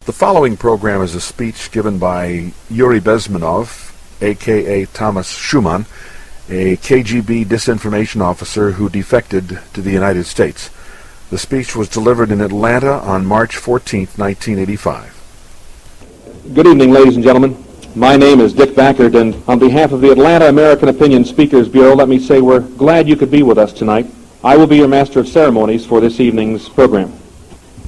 The following program is a speech given by Yuri Bezmenov, a.k.a. Thomas Schumann, a KGB disinformation officer who defected to the United States. The speech was delivered in Atlanta on March 14, 1985. Good evening, ladies and gentlemen. My name is Dick Backert, and on behalf of the Atlanta American Opinion Speakers Bureau, let me say we're glad you could be with us tonight. I will be your master of ceremonies for this evening's program.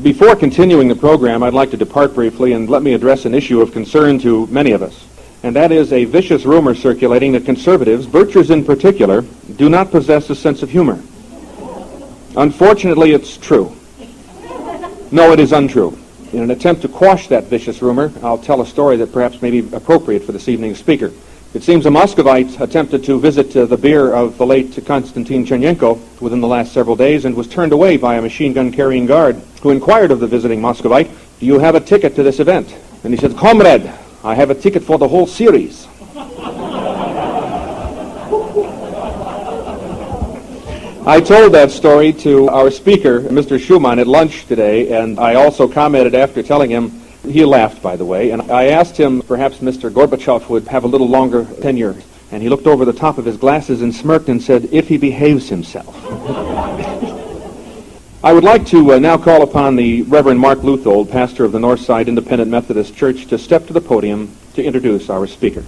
Before continuing the program, I'd like to depart briefly and let me address an issue of concern to many of us, and that is a vicious rumor circulating that conservatives, Birchers in particular, do not possess a sense of humor. Unfortunately, it's true. No, it is untrue. In an attempt to quash that vicious rumor, I'll tell a story that perhaps may be appropriate for this evening's speaker. It seems a Muscovite attempted to visit the bier of the late Konstantin Chernenko within the last several days and was turned away by a machine gun carrying guard who inquired of the visiting Muscovite, "Do you have a ticket to this event?" And he said, "Comrade, I have a ticket for the whole series." I told that story to our speaker, Mr. Schumann, at lunch today, and I also commented after telling him. He laughed, by the way, and I asked him perhaps Mr. Gorbachev would have a little longer tenure. And he looked over the top of his glasses and smirked and said, "If he behaves himself." I would like to now call upon the Reverend Mark Luthold, pastor of the Northside Independent Methodist Church, to step to the podium to introduce our speaker.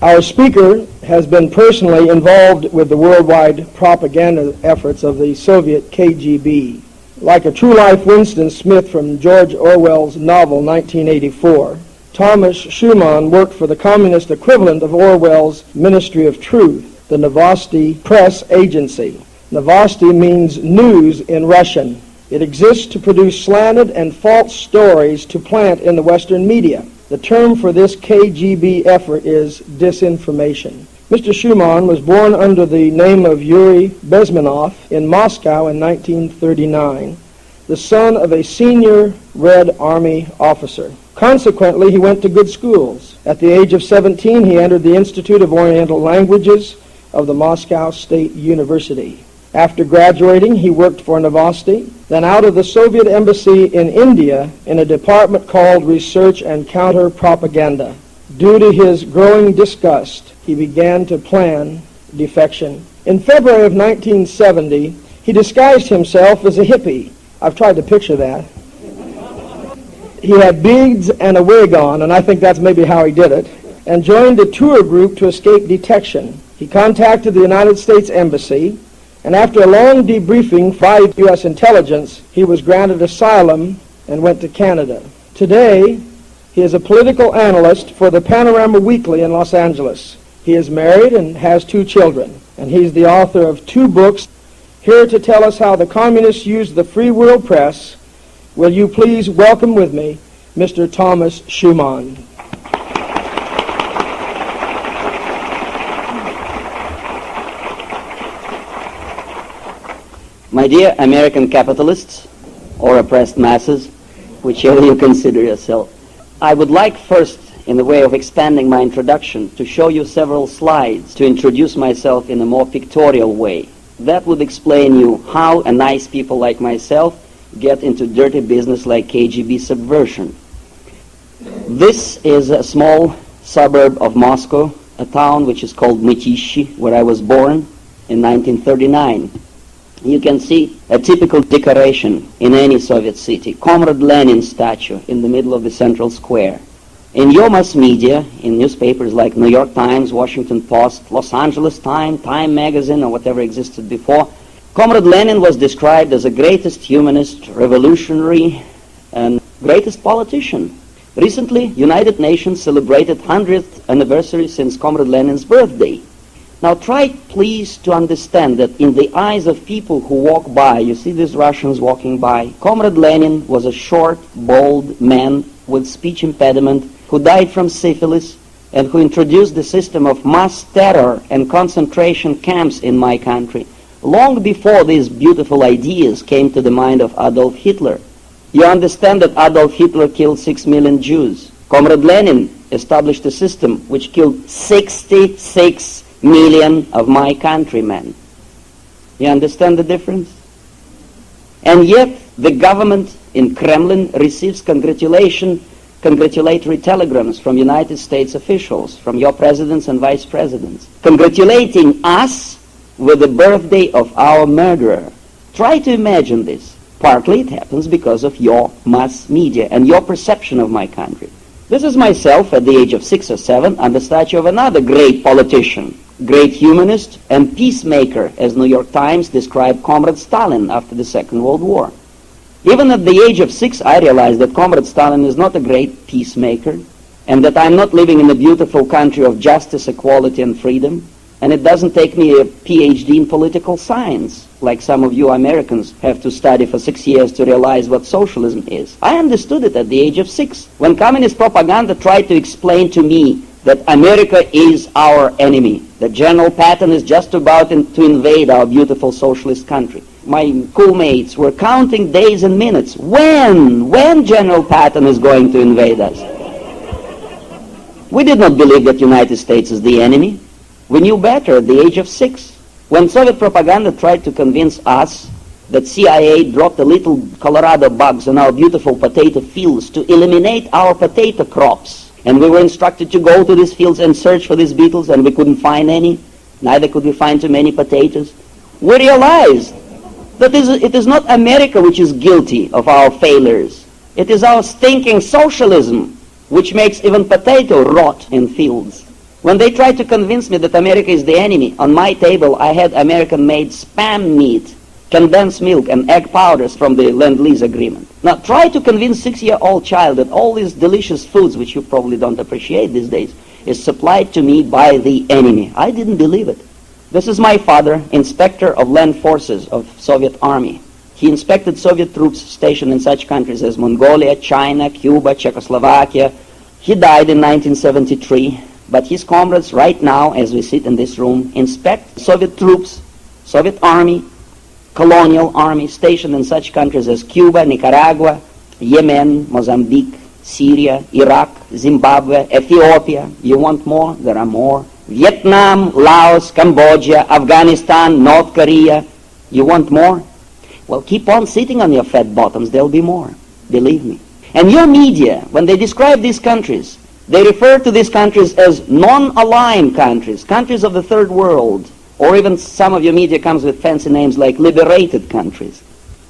Our speaker has been personally involved with the worldwide propaganda efforts of the Soviet KGB. Like a true-life Winston Smith from George Orwell's novel 1984, Thomas Schumann worked for the communist equivalent of Orwell's Ministry of Truth, the Novosti Press Agency. Novosti means news in Russian. It exists to produce slanted and false stories to plant in the Western media. The term for this KGB effort is disinformation. Mr. Schumann was born under the name of Yuri Bezmenov in Moscow in 1939, the son of a senior Red Army officer. Consequently, he went to good schools. At the age of 17, he entered the Institute of Oriental Languages of the Moscow State University. After graduating, he worked for Novosti, then out of the Soviet Embassy in India in a department called Research and Counter-Propaganda. Due to his growing disgust, he began to plan defection. In February of 1970, he disguised himself as a hippie. I've tried to picture that. He had beads and a wig on, and I think that's maybe how he did it, and joined a tour group to escape detection. He contacted the United States Embassy, and after a long debriefing by U.S. intelligence, he was granted asylum and went to Canada. Today, he is a political analyst for the Panorama Weekly in Los Angeles. He is married and has 2 children, and he's the author of 2 books. Here to tell us how the communists used the free world press, will you please welcome with me Mr. Thomas Schumann. My dear American capitalists, or oppressed masses, whichever you consider yourself, I would like first, in the way of expanding my introduction, to show you several slides to introduce myself in a more pictorial way. That would explain you how a nice people like myself get into dirty business like KGB subversion. This is a small suburb of Moscow, a town which is called Mytishi, where I was born in 1939. You can see a typical decoration in any Soviet city. Comrade Lenin statue in the middle of the central square. In your mass media, in newspapers like New York Times, Washington Post, Los Angeles Times, Time magazine, or whatever existed before, Comrade Lenin was described as the greatest humanist, revolutionary, and greatest politician. Recently, United Nations celebrated 100th anniversary since Comrade Lenin's birthday. Now try, please, to understand that in the eyes of people who walk by, you see these Russians walking by, Comrade Lenin was a short, bald man with speech impediment who died from syphilis and who introduced the system of mass terror and concentration camps in my country long before these beautiful ideas came to the mind of Adolf Hitler. You understand that Adolf Hitler killed 6 million Jews. Comrade Lenin established a system which killed 66 million of my countrymen. You understand the difference? And yet the government in Kremlin receives congratulation congratulatory telegrams from United States officials, from your presidents and vice presidents, congratulating us with the birthday of our murderer. Try to imagine this. Partly it happens because of your mass media and your perception of my country. This is myself at the age of 6 or 7 on the statue of another great politician, great humanist and peacemaker, as New York Times described Comrade Stalin after the Second World War. Even at the age of 6, I realized that Comrade Stalin is not a great peacemaker, and that I'm not living in a beautiful country of justice, equality, and freedom. And it doesn't take me a PhD in political science, like some of you Americans have to study for 6 years to realize what socialism is. I understood it at the age of 6, when communist propaganda tried to explain to me that America is our enemy, that General Patton is just about to invade our beautiful socialist country. My schoolmates were counting days and minutes. When General Patton is going to invade us? We did not believe that United States is the enemy. We knew better at the age of 6. When Soviet propaganda tried to convince us that CIA dropped a little Colorado bugs on our beautiful potato fields to eliminate our potato crops, and we were instructed to go to these fields and search for these beetles, and we couldn't find any, neither could we find too many potatoes, we realized that it is not America which is guilty of our failures. It is our stinking socialism which makes even potato rot in fields. When they tried to convince me that America is the enemy, on my table I had American-made Spam meat, condensed milk, and egg powders from the Lend-Lease agreement. Now try to convince a 6-year-old child that all these delicious foods, which you probably don't appreciate these days, is supplied to me by the enemy. I didn't believe it. This is my father, inspector of land forces of Soviet Army. He inspected Soviet troops stationed in such countries as Mongolia, China, Cuba, Czechoslovakia. He died in 1973. But his comrades right now, as we sit in this room, inspect Soviet troops, Soviet army, colonial army stationed in such countries as Cuba, Nicaragua, Yemen, Mozambique, Syria, Iraq, Zimbabwe, Ethiopia. You want more? There are more. Vietnam, Laos, Cambodia, Afghanistan, North Korea. You want more? Well, keep on sitting on your fat bottoms. There'll be more. Believe me. And your media, when they describe these countries, they refer to these countries as non-aligned countries, countries of the third world, or even some of your media comes with fancy names like liberated countries.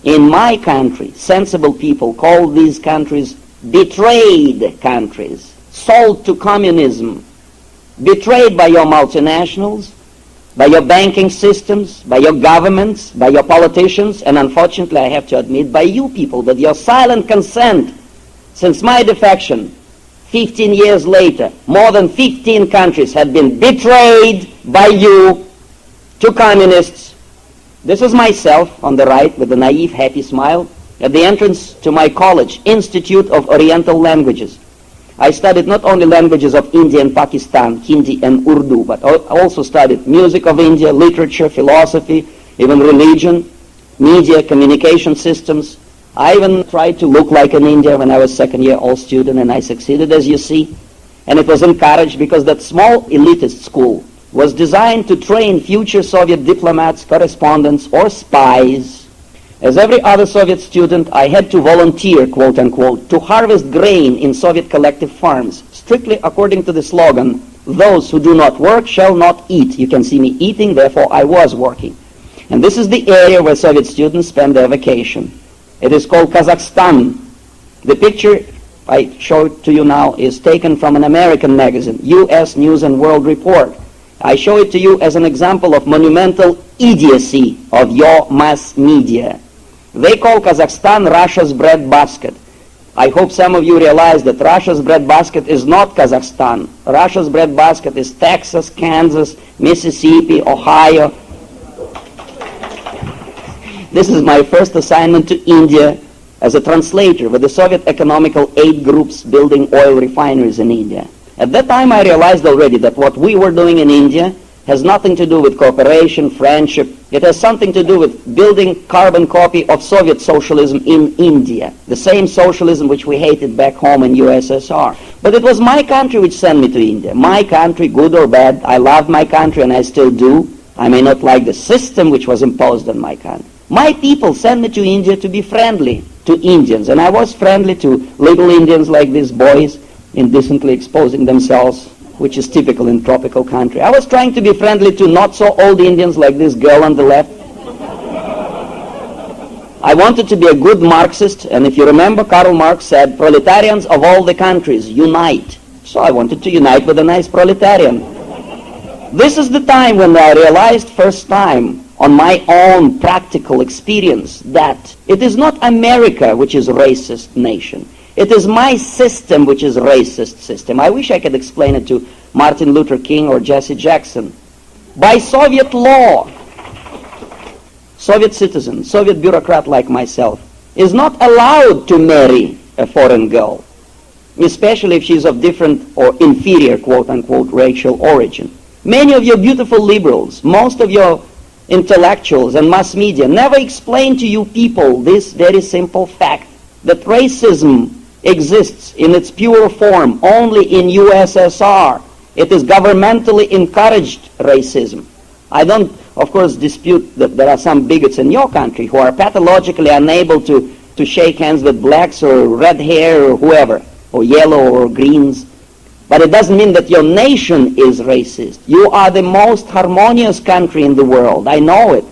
In my country, sensible people call these countries betrayed countries, sold to communism, betrayed by your multinationals, by your banking systems, by your governments, by your politicians, and unfortunately I have to admit by you people, with your silent consent. Since my defection, 15 years later, more than 15 countries have been betrayed by you to communists. This is myself on the right with a naive, happy smile at the entrance to my college, Institute of Oriental Languages. I studied not only languages of India and Pakistan, Hindi and Urdu, but I also studied music of India, literature, philosophy, even religion, media, communication systems. I even tried to look like an Indian when I was second-year-old student, and I succeeded, as you see. And it was encouraged because that small elitist school was designed to train future Soviet diplomats, correspondents, or spies. As every other Soviet student, I had to volunteer, quote-unquote, to harvest grain in Soviet collective farms, strictly according to the slogan, "Those who do not work shall not eat." You can see me eating, therefore I was working. And this is the area where Soviet students spend their vacation. It is called Kazakhstan. The picture I show to you now is taken from an American magazine, U.S. News and World Report. I show it to you as an example of monumental idiocy of your mass media. They call Kazakhstan Russia's breadbasket. I hope some of you realize that Russia's breadbasket is not Kazakhstan. Russia's breadbasket is Texas, Kansas, Mississippi, Ohio. This is my first assignment to India as a translator with the Soviet economical aid groups building oil refineries in India. At that time I realized already that what we were doing in India has nothing to do with cooperation, friendship. It has something to do with building carbon copy of Soviet socialism in India, the same socialism which we hated back home in USSR. But it was my country which sent me to India. My country, good or bad, I loved my country and I still do. I may not like the system which was imposed on my country. My people sent me to India to be friendly, to Indians. And I was friendly to little Indians like these boys, indecently exposing themselves, which is typical in tropical country. I was trying to be friendly to not so old Indians like this girl on the left. I wanted to be a good Marxist, and if you remember, Karl Marx said, proletarians of all the countries, unite. So I wanted to unite with a nice proletarian. This is the time when I realized first time on my own practical experience that it is not America which is a racist nation. It is my system which is a racist system. I wish I could explain it to Martin Luther King or Jesse Jackson. By Soviet law, Soviet citizen, Soviet bureaucrat like myself, is not allowed to marry a foreign girl, especially if she's of different or inferior, quote-unquote, racial origin. Many of your beautiful liberals, most of your intellectuals and mass media never explain to you people this very simple fact, that racism exists in its pure form only in USSR. It is governmentally encouraged racism. I don't, of course, dispute that there are some bigots in your country who are pathologically unable to shake hands with blacks or red hair or whoever, or yellow or greens. But it doesn't mean that your nation is racist. You are the most harmonious country in the world. I know it.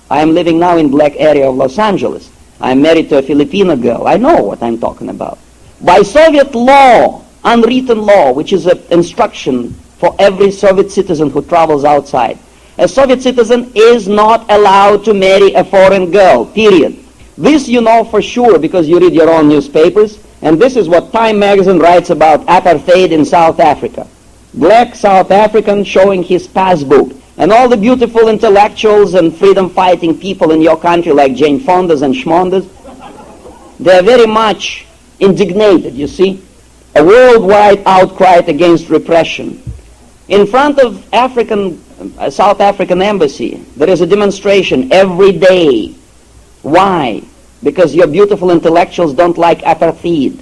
I am living now in black area of Los Angeles. I'm married to a Filipino girl. I know what I'm talking about. By Soviet law, unwritten law, which is an instruction for every Soviet citizen who travels outside, a Soviet citizen is not allowed to marry a foreign girl, period. This you know for sure because you read your own newspapers, and this is what Time magazine writes about apartheid in South Africa. Black South African showing his passbook. And all the beautiful intellectuals and freedom-fighting people in your country like Jane Fondas and Schmondas, they're very much indignated, you see. A worldwide outcry against repression. In front of South African embassy, there is a demonstration every day. Why? Because your beautiful intellectuals don't like apartheid.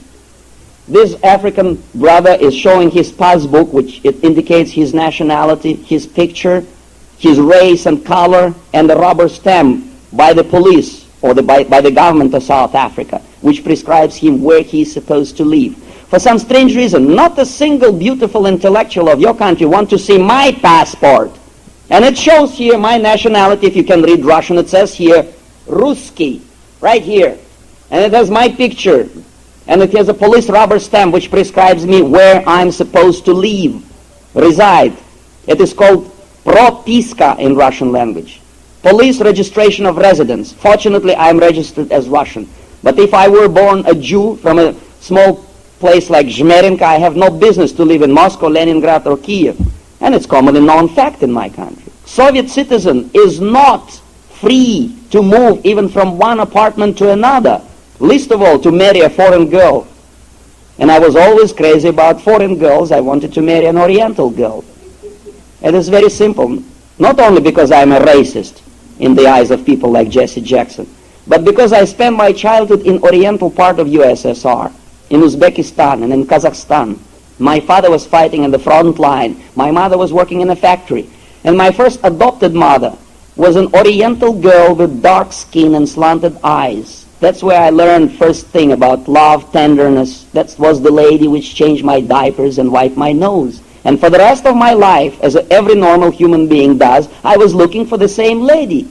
This African brother is showing his passbook, which it indicates his nationality, his picture, his race and color, and a rubber stamp by the police or by the government of South Africa, which prescribes him where he is supposed to live. For some strange reason, not a single beautiful intellectual of your country wants to see my passport. And it shows here my nationality. If you can read Russian, it says here, Ruski, right here. And it has my picture. And it has a police rubber stamp which prescribes me where I'm supposed to live, reside. It is called propiska in Russian language. Police registration of residence. Fortunately, I'm registered as Russian. But if I were born a Jew from a small place like Zhmerinka, I have no business to live in Moscow, Leningrad, or Kiev. And it's commonly known fact in my country. Soviet citizen is not free to move even from one apartment to another. Least of all, to marry a foreign girl. And I was always crazy about foreign girls. I wanted to marry an Oriental girl. It is very simple. Not only because I'm a racist in the eyes of people like Jesse Jackson, but because I spent my childhood in Oriental part of USSR, in Uzbekistan and in Kazakhstan. My father was fighting in the front line. My mother was working in a factory. And my first adopted mother was an Oriental girl with dark skin and slanted eyes. That's where I learned first thing about love, tenderness. That was the lady which changed my diapers and wiped my nose. And for the rest of my life, as every normal human being does, I was looking for the same lady.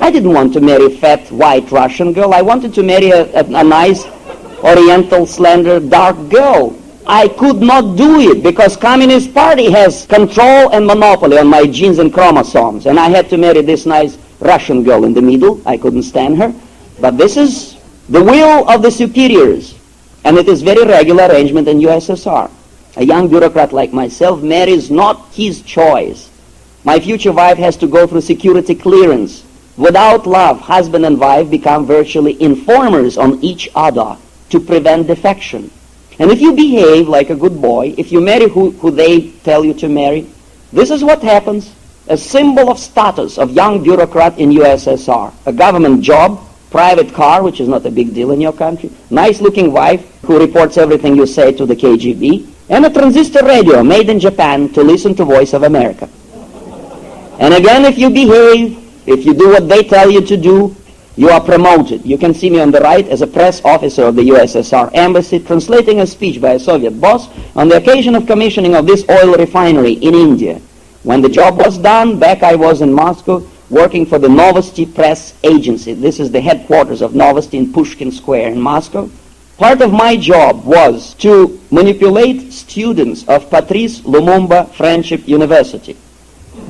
I didn't want to marry a fat, white Russian girl. I wanted to marry a nice, Oriental, slender, dark girl. I could not do it because Communist Party has control and monopoly on my genes and chromosomes. And I had to marry this nice Russian girl in the middle. I couldn't stand her. But this is the will of the superiors. And it is very regular arrangement in USSR. A young bureaucrat like myself marries not his choice. My future wife has to go through security clearance. Without love, husband and wife become virtually informers on each other to prevent defection. And if you behave like a good boy, if you marry who they tell you to marry, this is what happens. A symbol of status of young bureaucrat in USSR. A government job, private car, which is not a big deal in your country, nice-looking wife who reports everything you say to the KGB, and a transistor radio made in Japan to listen to Voice of America. And again, if you behave, if you do what they tell you to do, You are promoted. You can see me on the right as a press officer of the USSR embassy translating a speech by a Soviet boss on the occasion of commissioning of this oil refinery in India. When the job was done, back I was in Moscow working for the Novosti Press Agency. This is the headquarters of Novosti in Pushkin Square in Moscow. Part of my job was to manipulate students of Patrice Lumumba Friendship University.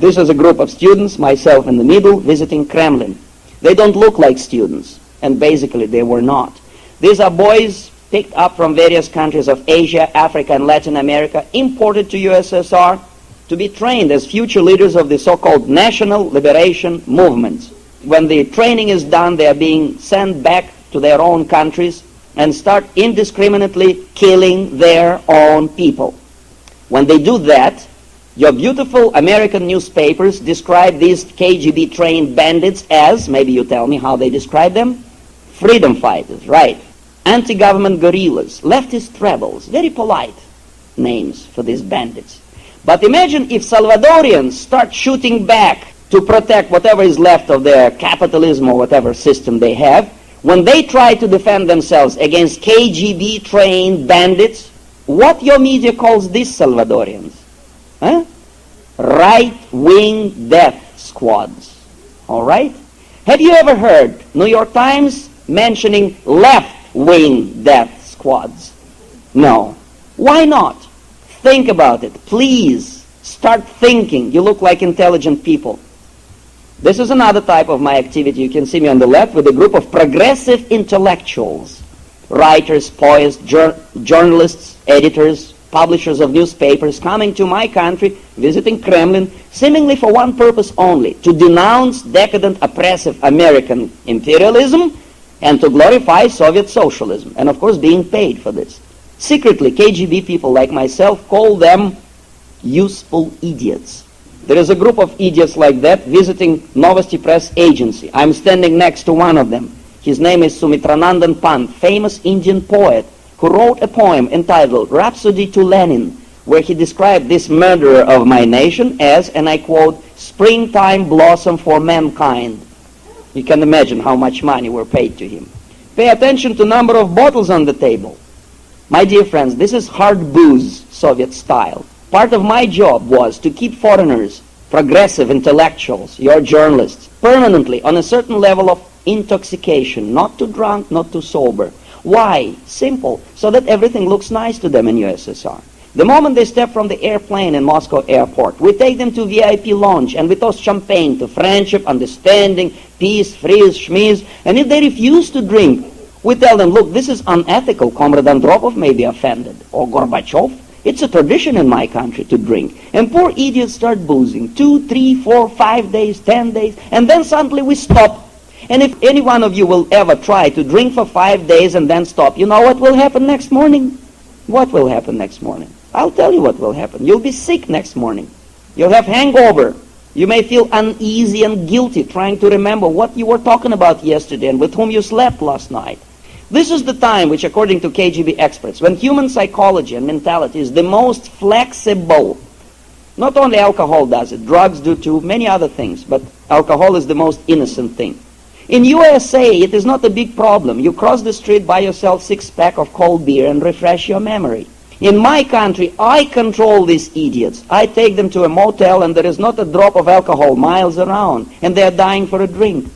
This is a group of students, myself in the middle, visiting Kremlin. They don't look like students, and basically they were not. These are boys picked up from various countries of Asia, Africa, and Latin America, imported to USSR to be trained as future leaders of the so-called national liberation movements. When the training is done, they are being sent back to their own countries and start indiscriminately killing their own people. When they do that, your beautiful American newspapers describe these KGB-trained bandits as, maybe you tell me how they describe them, freedom fighters, right? Anti-government guerrillas, leftist rebels, very polite names for these bandits. But imagine if Salvadorians start shooting back to protect whatever is left of their capitalism or whatever system they have. When they try to defend themselves against KGB-trained bandits, what your media calls these Salvadorians? Huh? Right-wing death squads. All right? Have you ever heard New York Times mentioning left-wing death squads? No. Why not? Think about it. Please start thinking. You look like intelligent people. This is another type of my activity. You can see me on the left with a group of progressive intellectuals, writers, poets, journalists, editors, publishers of newspapers coming to my country, visiting Kremlin, seemingly for one purpose only, to denounce decadent, oppressive American imperialism and to glorify Soviet socialism, and of course being paid for this. Secretly, KGB people like myself call them useful idiots. There is a group of idiots like that visiting Novosti Press Agency. I'm standing next to one of them. His name is Sumitranandan Pant, famous Indian poet, who wrote a poem entitled Rhapsody to Lenin, where he described this murderer of my nation as, and I quote, springtime blossom for mankind. You can imagine how much money were paid to him. Pay attention to number of bottles on the table. My dear friends, this is hard booze, Soviet style. Part of my job was to keep foreigners, progressive intellectuals, your journalists, permanently on a certain level of intoxication, not too drunk, not too sober. Why? Simple, so that everything looks nice to them in USSR. The moment they step from the airplane in Moscow airport, we take them to VIP lounge and we toast champagne to friendship, understanding, peace, freeze, schmeeze, and if they refuse to drink, we tell them, look, this is unethical. Comrade Andropov may be offended, or Gorbachev. It's a tradition in my country to drink. And poor idiots start boozing 2, 3, 4, 5 days, 10 days, and then suddenly we stop. And if any one of you will ever try to drink for 5 days and then stop, you know what will happen next morning? What will happen next morning? I'll tell you what will happen. You'll be sick next morning. You'll have hangover. You may feel uneasy and guilty trying to remember what you were talking about yesterday and with whom you slept last night. This is the time which, according to KGB experts, when human psychology and mentality is the most flexible. Not only alcohol does it, drugs do too, many other things, but alcohol is the most innocent thing. In USA, it is not a big problem. You cross the street, buy yourself 6-pack of cold beer and refresh your memory. In my country, I control these idiots. I take them to a motel and there is not a drop of alcohol miles around, and they are dying for a drink.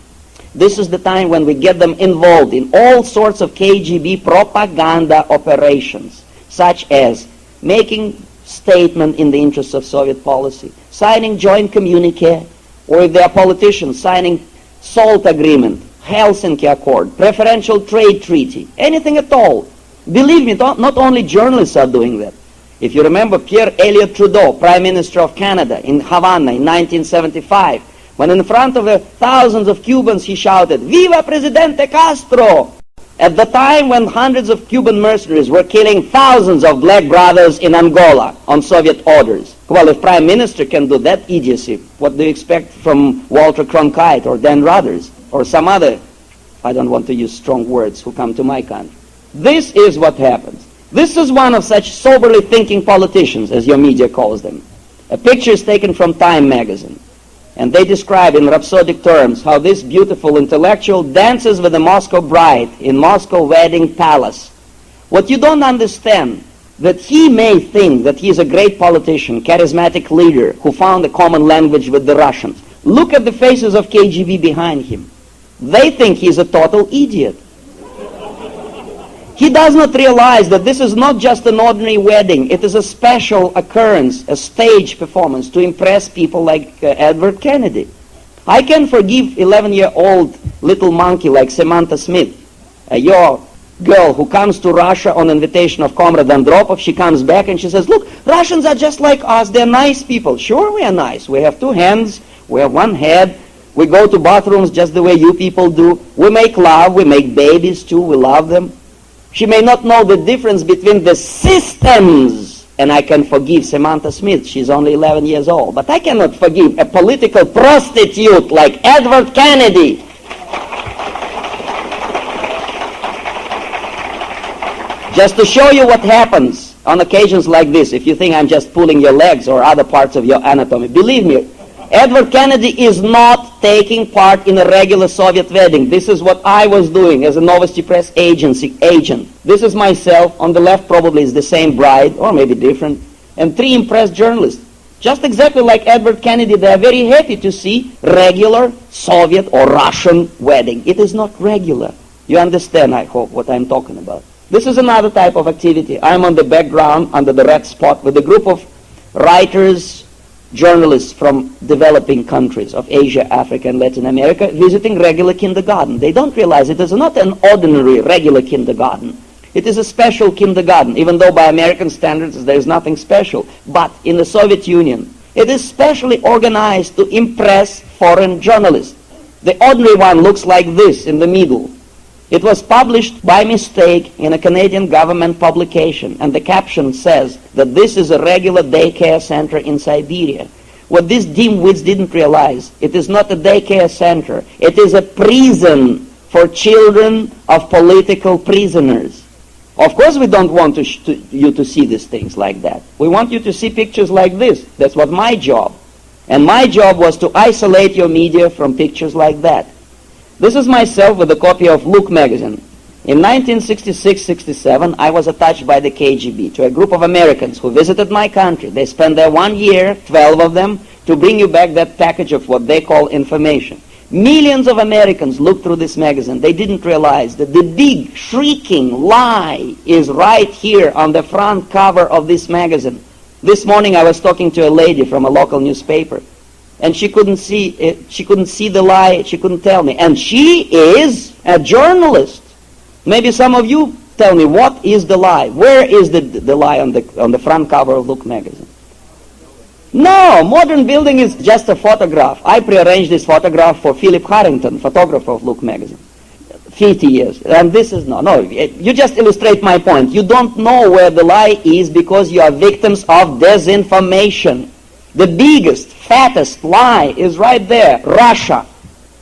This is the time when we get them involved in all sorts of KGB propaganda operations, such as making statement in the interests of Soviet policy, signing joint communique, or if they are politicians, signing SALT agreement, Helsinki Accord, preferential trade treaty, anything at all. Believe me, not only journalists are doing that. If you remember Pierre Elliott Trudeau, Prime Minister of Canada in Havana in 1975, when in front of thousands of Cubans he shouted, "Viva Presidente Castro!" At the time when hundreds of Cuban mercenaries were killing thousands of black brothers in Angola on Soviet orders. Well, if Prime Minister can do that idiocy, what do you expect from Walter Cronkite or Dan Rogers or some other, I don't want to use strong words, who come to my country? This is what happens. This is one of such soberly thinking politicians, as your media calls them. A picture is taken from Time magazine. And they describe in rhapsodic terms how this beautiful intellectual dances with a Moscow bride in Moscow wedding palace. What you don't understand, that he may think that he is a great politician, charismatic leader who found a common language with the Russians. Look at the faces of KGB behind him. They think he's a total idiot. He does not realize that this is not just an ordinary wedding. It is a special occurrence, a stage performance to impress people like Edward Kennedy. I can forgive 11-year-old little monkey like Samantha Smith, your girl who comes to Russia on invitation of Comrade Andropov. She comes back and she says, look, Russians are just like us. They're nice people. Sure, we are nice. We have two hands. We have one head. We go to bathrooms just the way you people do. We make love. We make babies too. We love them. She may not know the difference between the systems, and I can forgive Samantha Smith. She's only 11 years old. But I cannot forgive a political prostitute like Edward Kennedy. Just to show you what happens on occasions like this, if you think I'm just pulling your legs or other parts of your anatomy, believe me, Edward Kennedy is not taking part in a regular Soviet wedding. This is what I was doing as a Novosti Press agent. This is myself. On the left probably is the same bride, or maybe different, and 3 impressed journalists. Just exactly like Edward Kennedy, they are very happy to see regular Soviet or Russian wedding. It is not regular. You understand, I hope, what I'm talking about. This is another type of activity. I'm on the background under the red spot with a group of writers, journalists from developing countries of Asia, Africa, and Latin America visiting regular kindergarten. They don't realize it is not an ordinary regular kindergarten. It is a special kindergarten, even though by American standards there is nothing special. But in the Soviet Union, it is specially organized to impress foreign journalists. The ordinary one looks like this in the middle. It was published by mistake in a Canadian government publication, and the caption says that this is a regular daycare center in Siberia. What these dimwits didn't realize, it is not a daycare center. It is a prison for children of political prisoners. Of course we don't want you to see these things like that. We want you to see pictures like this. That's what my job. And my job was to isolate your media from pictures like that. This is myself with a copy of Look magazine. In 1966-67, I was attached by the KGB to a group of Americans who visited my country. They spent there 1 year, 12 of them, to bring you back that package of what they call information. Millions of Americans looked through this magazine. They didn't realize that the big, shrieking lie is right here on the front cover of this magazine. This morning I was talking to a lady from a local newspaper. And she couldn't see it. She couldn't see the lie. She couldn't tell me. And she is a journalist. Maybe some of you tell me, what is the lie? Where is the lie on the front cover of Look magazine? No, Modern Building is just a photograph. I prearranged this photograph for Philip Harrington, photographer of Look magazine, 50 years. And this is no, you just illustrate my point. You don't know where the lie is because you are victims of disinformation. The biggest, fattest lie is right there, Russia.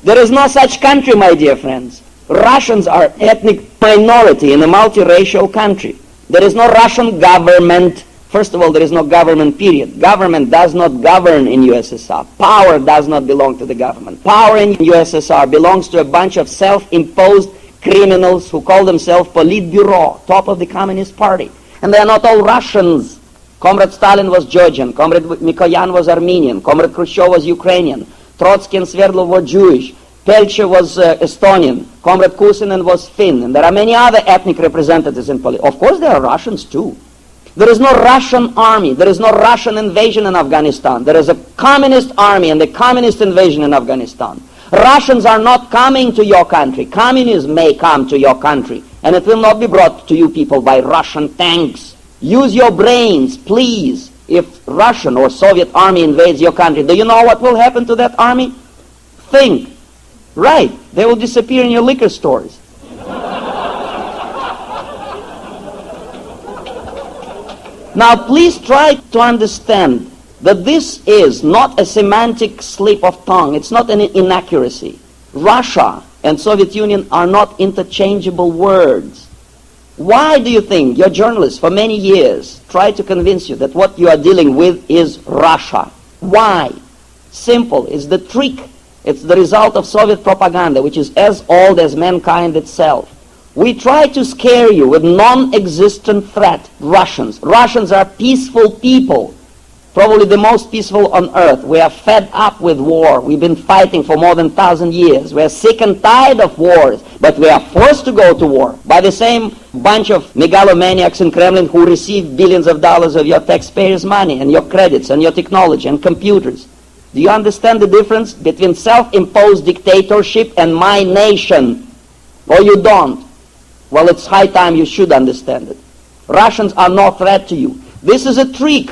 There is no such country, my dear friends. Russians are ethnic minority in a multiracial country. There is no Russian government. First of all, there is no government, period. Government does not govern in USSR. Power does not belong to the government. Power in USSR belongs to a bunch of self-imposed criminals who call themselves Politburo, top of the Communist Party. And they are not all Russians. Comrade Stalin was Georgian, Comrade Mikoyan was Armenian, Comrade Khrushchev was Ukrainian, Trotsky and Sverdlov were Jewish, Pelche was Estonian, Comrade Kusinin was Finn, and there are many other ethnic representatives in Poland. Of course there are Russians too. There is no Russian army, there is no Russian invasion in Afghanistan. There is a communist army and a communist invasion in Afghanistan. Russians are not coming to your country. Communism may come to your country, and it will not be brought to you people by Russian tanks. Use your brains, please. If Russian or Soviet army invades your country, do you know what will happen to that army? Think. Right. They will disappear in your liquor stores. Now, please try to understand that this is not a semantic slip of tongue. It's not an inaccuracy. Russia and Soviet Union are not interchangeable words. Why do you think your journalists for many years tried to convince you that what you are dealing with is Russia? Why? simple. It's the trick. It's the result of Soviet propaganda, which is as old as mankind itself. We try to scare you with non-existent threat. Russians. Russians are peaceful people, probably the most peaceful on earth. We are fed up with war. We've been fighting for more than 1,000 years. We are sick and tired of wars, but we are forced to go to war by the same bunch of megalomaniacs in Kremlin who receive billions of dollars of your taxpayers' money and your credits and your technology and computers. Do you understand the difference between self-imposed dictatorship and my nation? Or you don't? Well, it's high time you should understand it. Russians are no threat to you. This is a trick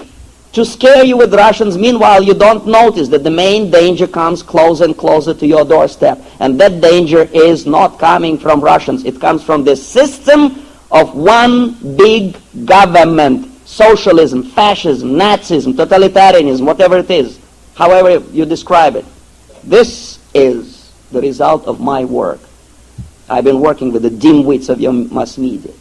to scare you with Russians. Meanwhile, you don't notice that the main danger comes closer and closer to your doorstep. And that danger is not coming from Russians. It comes from the system of one big government. Socialism, fascism, Nazism, totalitarianism, whatever it is. However you describe it. This is the result of my work. I've been working with the dimwits of your mass media.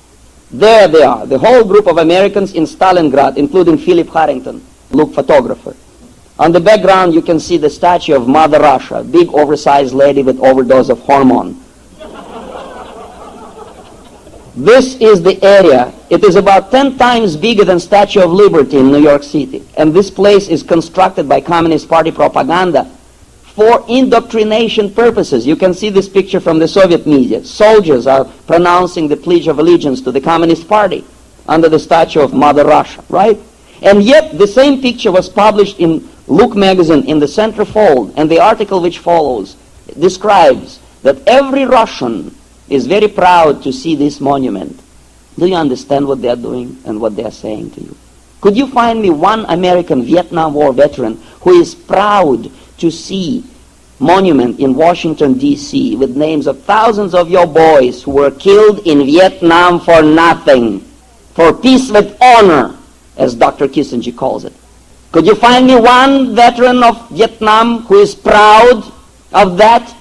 There they are, the whole group of Americans in Stalingrad, including Philip Harrington, look photographer. On the background you can see the statue of Mother Russia, a big oversized lady with overdose of hormone. This is the area. It is about 10 times bigger than Statue of Liberty in New York City. And this place is constructed by Communist Party propaganda for indoctrination purposes. You can see this picture from the Soviet media. Soldiers are pronouncing the Pledge of Allegiance to the Communist Party under the statue of Mother Russia, right? And yet the same picture was published in Look magazine in the centerfold, and the article which follows describes that every Russian is very proud to see this monument. Do you understand what they are doing and what they are saying to you? Could you find me one American Vietnam War veteran who is proud to see monument in Washington, D.C. with names of thousands of your boys who were killed in Vietnam for nothing, for peace with honor, as Dr. Kissinger calls it? Could you find me one veteran of Vietnam who is proud of that?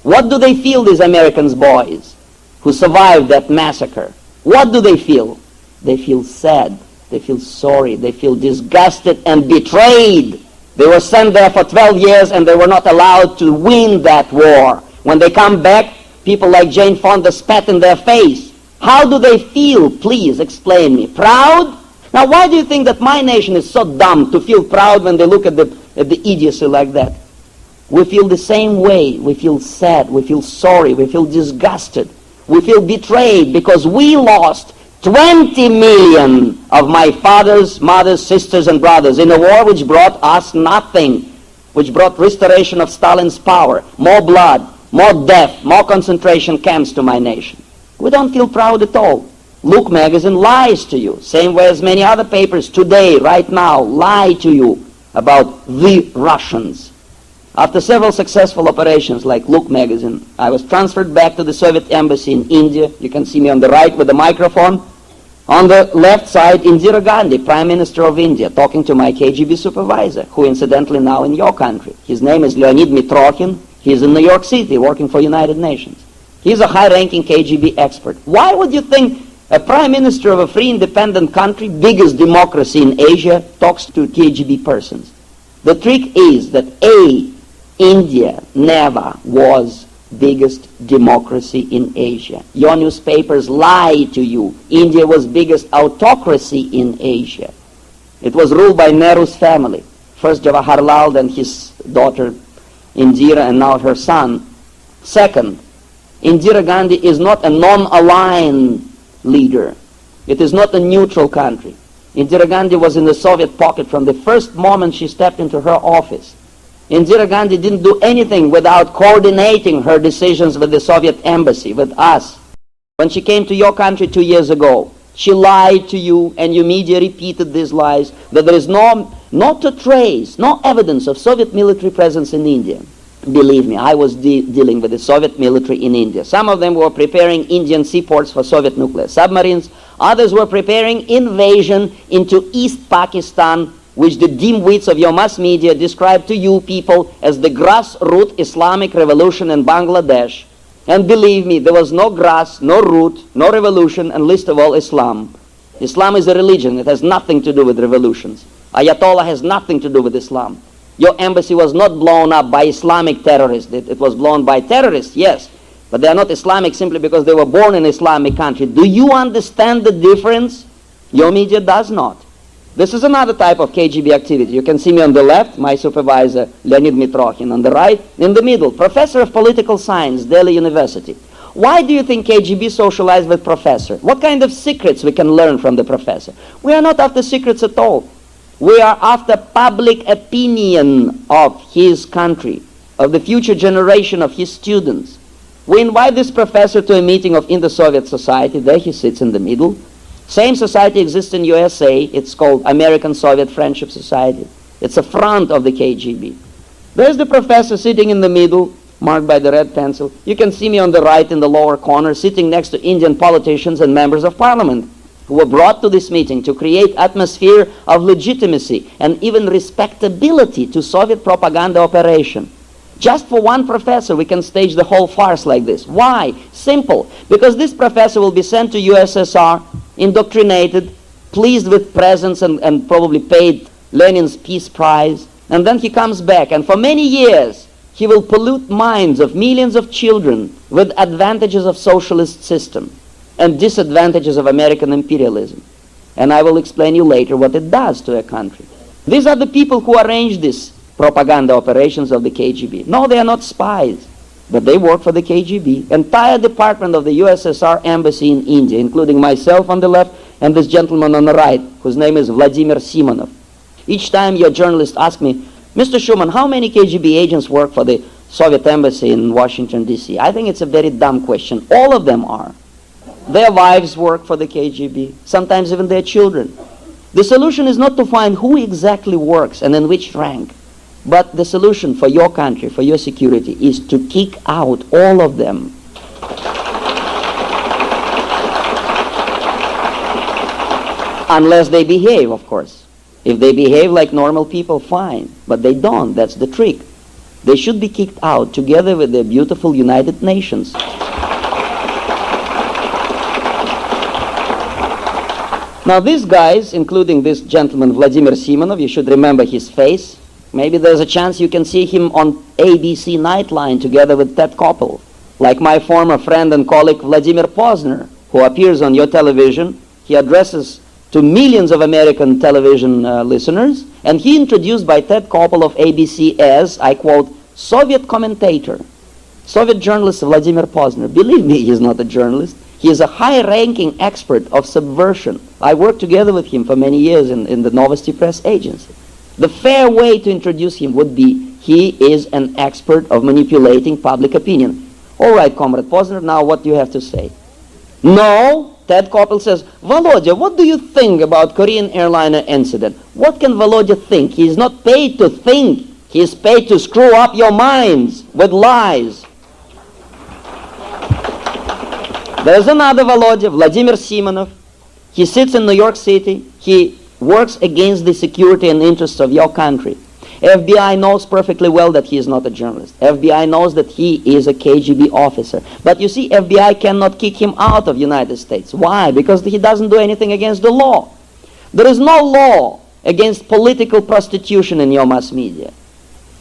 What do they feel, these Americans boys who survived that massacre? What do they feel? They feel sad, they feel sorry, they feel disgusted and betrayed. They were sent there for 12 years and they were not allowed to win that war. When they come back, people like Jane Fonda spat in their face. How do they feel? Please explain me. Proud? Now why do you think that my nation is so dumb to feel proud when they look at the idiocy like that? We feel the same way. We feel sad, we feel sorry, we feel disgusted. We feel betrayed because we lost 20 million of my father's, mother's, sisters and brothers in a war which brought us nothing, which brought restoration of Stalin's power, more blood, more death, more concentration camps to my nation. We don't feel proud at all. Look magazine lies to you, same way as many other papers today, right now, lie to you about the Russians. After several successful operations like Look magazine, I was transferred back to the Soviet embassy in India. You can see me on the right with the microphone. On the left side, Indira Gandhi, Prime Minister of India, talking to my KGB supervisor, who incidentally now in your country. His name is Leonid Mitrokhin. He's in New York City working for United Nations. He's a high-ranking KGB expert. Why would you think a Prime Minister of a free independent country, biggest democracy in Asia, talks to KGB persons? The trick is that India never was biggest democracy in Asia. Your newspapers lie to you. India was biggest autocracy in Asia. It was ruled by Nehru's family. First Jawaharlal, then his daughter Indira, and now her son. Second, Indira Gandhi is not a non-aligned leader. It is not a neutral country. Indira Gandhi was in the Soviet pocket from the first moment she stepped into her office. Indira Gandhi didn't do anything without coordinating her decisions with the Soviet embassy, with us. When she came to your country 2 years ago, she lied to you, and your media repeated these lies, that there is not a trace, no evidence of Soviet military presence in India. Believe me, I was dealing with the Soviet military in India. Some of them were preparing Indian seaports for Soviet nuclear submarines. Others were preparing invasion into East Pakistan, which the dimwits of your mass media describe to you people as the grassroots Islamic revolution in Bangladesh. And believe me, there was no grass, no root, no revolution, and least of all Islam. Islam is a religion. It has nothing to do with revolutions. Ayatollah has nothing to do with Islam. Your embassy was not blown up by Islamic terrorists. It was blown by terrorists, yes. But they are not Islamic simply because they were born in an Islamic country. Do you understand the difference? Your media does not. This is another type of KGB activity. You can see me on the left, my supervisor, Leonid Mitrokhin. On the right, in the middle, professor of political science, Delhi University. Why do you think KGB socialized with professor? What kind of secrets we can learn from the professor? We are not after secrets at all. We are after public opinion of his country, of the future generation of his students. We invite this professor to a meeting of inter-Soviet society. There he sits in the middle. Same society exists in USA. It's called American-Soviet Friendship Society. It's a front of the KGB. There's the professor sitting in the middle, marked by the red pencil. You can see me on the right in the lower corner, sitting next to Indian politicians and members of parliament who were brought to this meeting to create atmosphere of legitimacy and even respectability to Soviet propaganda operation. Just for one professor, we can stage the whole farce like this. Why? Simple. Because this professor will be sent to USSR, indoctrinated, pleased with presents and probably paid Lenin's Peace Prize. And then he comes back, and for many years, he will pollute minds of millions of children with advantages of socialist system and disadvantages of American imperialism. And I will explain you later what it does to a country. These are the people who arrange this propaganda operations of the KGB. No, they are not spies, but they work for the KGB. Entire department of the USSR embassy in India, including myself on the left and this gentleman on the right, whose name is Vladimir Simonov. Each time your journalist asks me, Mr. Schuman, how many KGB agents work for the Soviet embassy in Washington, D.C.? I think it's a very dumb question. All of them are. Their wives work for the KGB, sometimes even their children. The solution is not to find who exactly works and in which rank. But the solution for your country, for your security, is to kick out all of them. Unless they behave, of course. If they behave like normal people, fine. But they don't. That's the trick. They should be kicked out together with the beautiful United Nations. Now these guys, including this gentleman, Vladimir Simonov, you should remember his face. Maybe there's a chance you can see him on ABC Nightline together with Ted Koppel. Like my former friend and colleague Vladimir Posner, who appears on your television. He addresses to millions of American television listeners, and he introduced by Ted Koppel of ABC as, I quote, Soviet commentator. Soviet journalist Vladimir Posner. Believe me, he's not a journalist. He is a high-ranking expert of subversion. I worked together with him for many years in the Novosti Press agency. The fair way to introduce him would be, he is an expert of manipulating public opinion. All right, Comrade Posner, now what do you have to say? No, Ted Koppel says, Volodya, what do you think about Korean airliner incident? What can Volodya think? He is not paid to think. He is paid to screw up your minds with lies. There's another Volodya, Vladimir Simonov. He sits in New York City. He works against the security and interests of your country. FBI knows perfectly well that he is not a journalist. FBI knows that he is a KGB officer. But you see, FBI cannot kick him out of the United States. Why? Because he doesn't do anything against the law. There is no law against political prostitution in your mass media.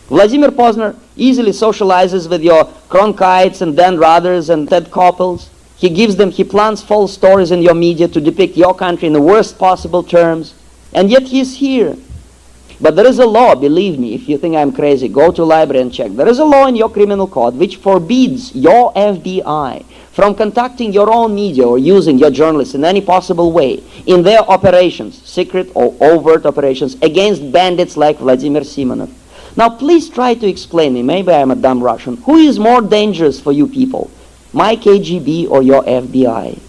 Vladimir Posner easily socializes with your Cronkites and Dan Ruthers and Ted Koppels. He plants false stories in your media to depict your country in the worst possible terms. And yet he's here. But there is a law, believe me, if you think I'm crazy, go to library and check. There is a law in your criminal code which forbids your FBI from conducting your own media or using your journalists in any possible way in their operations, secret or overt operations, against bandits like Vladimir Simonov. Now please try to explain me, maybe I'm a dumb Russian, who is more dangerous for you people, my KGB or your FBI?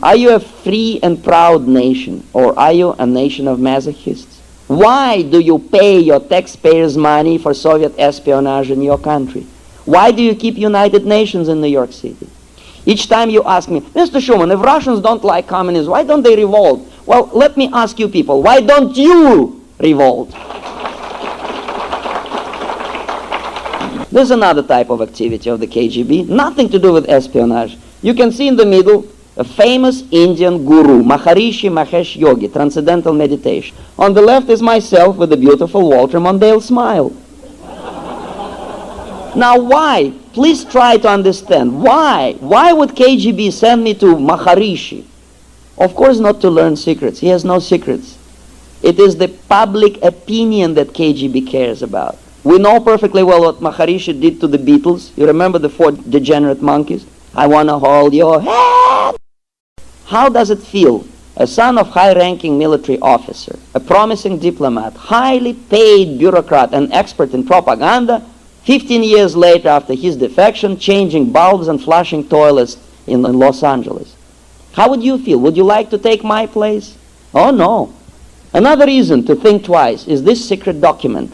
Are you a free and proud nation, or are you a nation of masochists? Why do you pay your taxpayers' money for Soviet espionage in your country? Why do you keep United Nations in New York City? Each time you ask me, Mr. Schuman, if Russians don't like communism, why don't they revolt? Well, let me ask you people, why don't you revolt? There's another type of activity of the KGB, nothing to do with espionage. You can see in the middle a famous Indian guru, Maharishi Mahesh Yogi, Transcendental Meditation. On the left is myself with a beautiful Walter Mondale smile. Now why? Please try to understand. Why? Why would KGB send me to Maharishi? Of course not to learn secrets. He has no secrets. It is the public opinion that KGB cares about. We know perfectly well what Maharishi did to the Beatles. You remember the 4 degenerate monkeys? I want to hold your hand. How does it feel? A son of high-ranking military officer, a promising diplomat, highly paid bureaucrat and expert in propaganda, 15 years later after his defection, changing bulbs and flushing toilets in Los Angeles. How would you feel? Would you like to take my place? Oh no. Another reason to think twice is this secret document.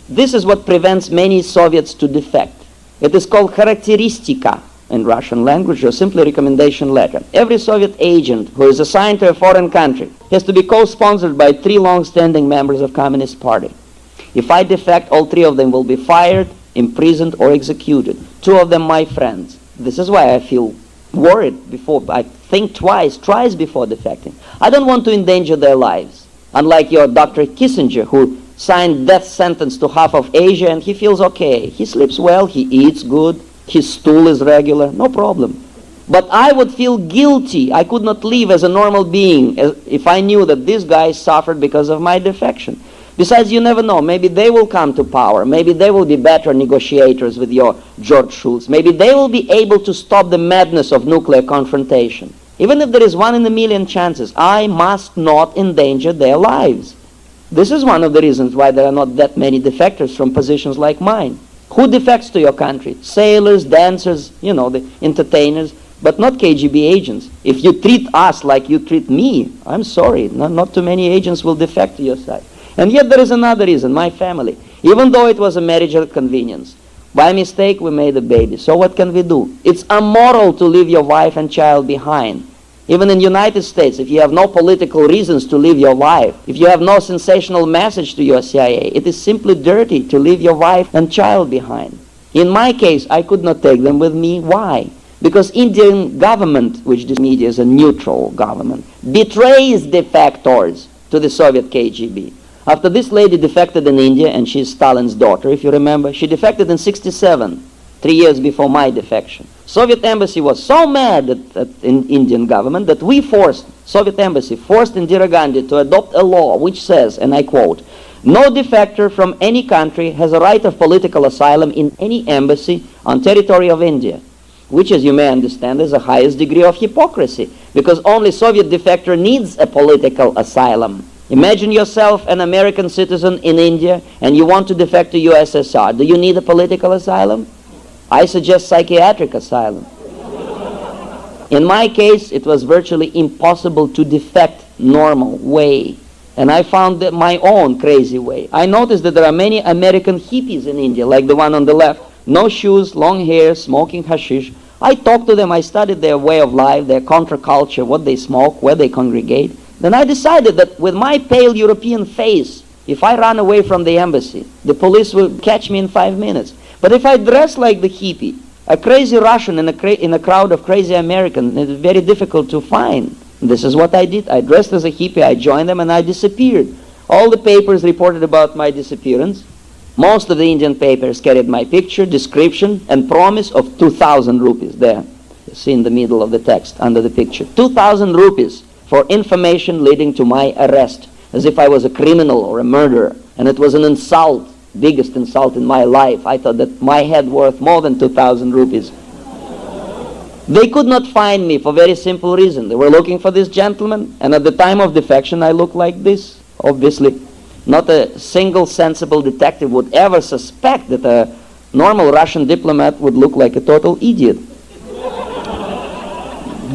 This is what prevents many Soviets to defect. It is called характеристика in Russian language, or simply recommendation letter. Every Soviet agent who is assigned to a foreign country has to be co-sponsored by 3 long-standing members of Communist Party. If I defect, all 3 of them will be fired, imprisoned, or executed. 2 of them my friends. This is why I feel worried before. I think twice before defecting. I don't want to endanger their lives. Unlike your Dr. Kissinger, who signed death sentence to half of Asia, and he feels okay. He sleeps well, he eats good, his stool is regular, no problem. But I would feel guilty. I could not live as a normal being if I knew that these guys suffered because of my defection. Besides, you never know. Maybe they will come to power. Maybe they will be better negotiators with your George Shultz. Maybe they will be able to stop the madness of nuclear confrontation. Even if there is 1 in a million chances, I must not endanger their lives. This is one of the reasons why there are not that many defectors from positions like mine. Who defects to your country? Sailors, dancers, the entertainers, but not KGB agents. If you treat us like you treat me, I'm sorry, not too many agents will defect to your side. And yet there is another reason, my family. Even though it was a marriage of convenience, by mistake we made a baby. So what can we do? It's immoral to leave your wife and child behind. Even in the United States, if you have no political reasons to leave your wife, if you have no sensational message to your CIA, it is simply dirty to leave your wife and child behind. In my case, I could not take them with me. Why? Because Indian government, which this media is a neutral government, betrays defectors to the Soviet KGB. After this lady defected in India, and she's Stalin's daughter, if you remember, she defected in '67, 3 years before my defection. Soviet embassy was so mad at Indian government that Soviet embassy forced Indira Gandhi to adopt a law which says, and I quote, "No defector from any country has a right of political asylum in any embassy on territory of India," which, as you may understand, is the highest degree of hypocrisy, because only Soviet defector needs a political asylum. Imagine yourself an American citizen in India and you want to defect to USSR. Do you need a political asylum? I suggest psychiatric asylum. In my case, it was virtually impossible to defect normal way. And I found that my own crazy way. I noticed that there are many American hippies in India, like the one on the left. No shoes, long hair, smoking hashish. I talked to them, I studied their way of life, their counterculture, what they smoke, where they congregate. Then I decided that with my pale European face, if I run away from the embassy, the police will catch me in 5 minutes. But if I dress like the hippie, a crazy Russian in a crowd of crazy Americans, it's very difficult to find. This is what I did. I dressed as a hippie, I joined them, and I disappeared. All the papers reported about my disappearance. Most of the Indian papers carried my picture, description, and promise of 2,000 rupees. There, you see in the middle of the text, under the picture. 2,000 rupees for information leading to my arrest, as if I was a criminal or a murderer. And it was an insult, biggest insult in my life. I thought that my head worth more than 2,000 rupees. They could not find me for a very simple reason. They were looking for this gentleman, and at the time of defection I looked like this. Obviously, not a single sensible detective would ever suspect that a normal Russian diplomat would look like a total idiot.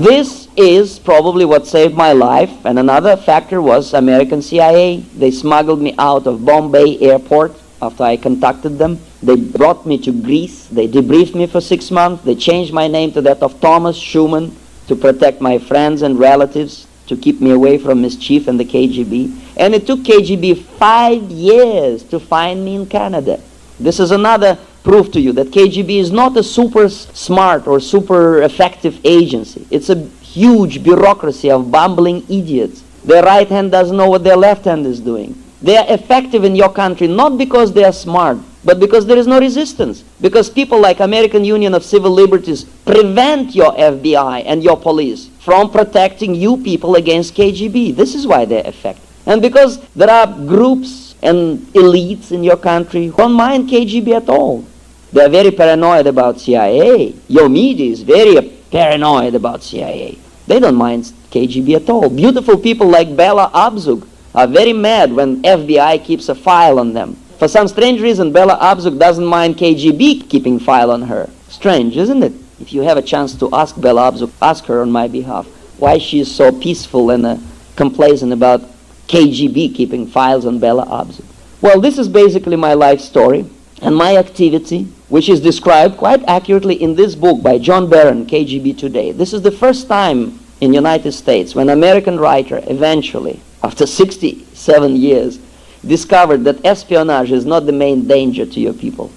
This is probably what saved my life, and another factor was American CIA. They smuggled me out of Bombay airport after I contacted them. They brought me to Greece. They debriefed me for 6 months. They changed my name to that of Thomas Schumann to protect my friends and relatives, to keep me away from mischief and the KGB. And it took KGB 5 years to find me in Canada. This is another proof to you that KGB is not a super smart or super effective agency. It's a huge bureaucracy of bumbling idiots. Their right hand doesn't know what their left hand is doing. They are effective in your country not because they are smart, but because there is no resistance. Because people like American Union of Civil Liberties prevent your FBI and your police from protecting you people against KGB. This is why they're effective. And because there are groups and elites in your country who don't mind KGB at all. They're very paranoid about CIA. Your media is very paranoid about CIA. They don't mind KGB at all. Beautiful people like Bella Abzug are very mad when FBI keeps a file on them. For some strange reason, Bella Abzug doesn't mind KGB keeping file on her. Strange, isn't it? If you have a chance to ask Bella Abzug, ask her on my behalf why she is so peaceful and complacent about KGB keeping files on Bella Abzug. Well, this is basically my life story and my activity, which is described quite accurately in this book by John Barron, KGB Today. This is the first time in the United States when an American writer eventually, after 67 years, discovered that espionage is not the main danger to your people.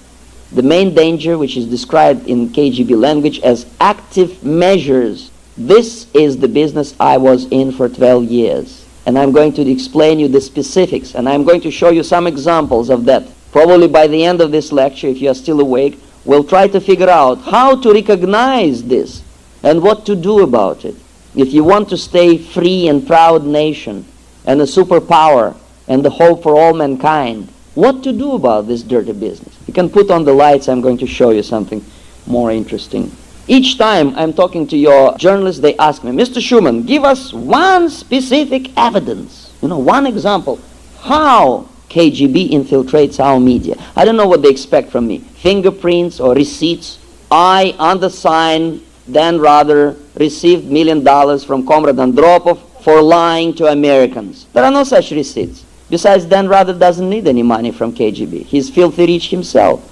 The main danger, which is described in KGB language as active measures. This is the business I was in for 12 years. And I'm going to explain you the specifics, and I'm going to show you some examples of that. Probably by the end of this lecture, if you are still awake, we'll try to figure out how to recognize this and what to do about it. If you want to stay free and proud nation and a superpower and the hope for all mankind, what to do about this dirty business? You can put on the lights. I'm going to show you something more interesting. Each time I'm talking to your journalists, they ask me, Mr. Schuman, give us one specific evidence, one example, how KGB infiltrates our media. I don't know what they expect from me. Fingerprints or receipts. I, undersigned, Dan Rather, received $1 million from Comrade Andropov for lying to Americans. There are no such receipts. Besides, Dan Rather doesn't need any money from KGB. He's filthy rich himself.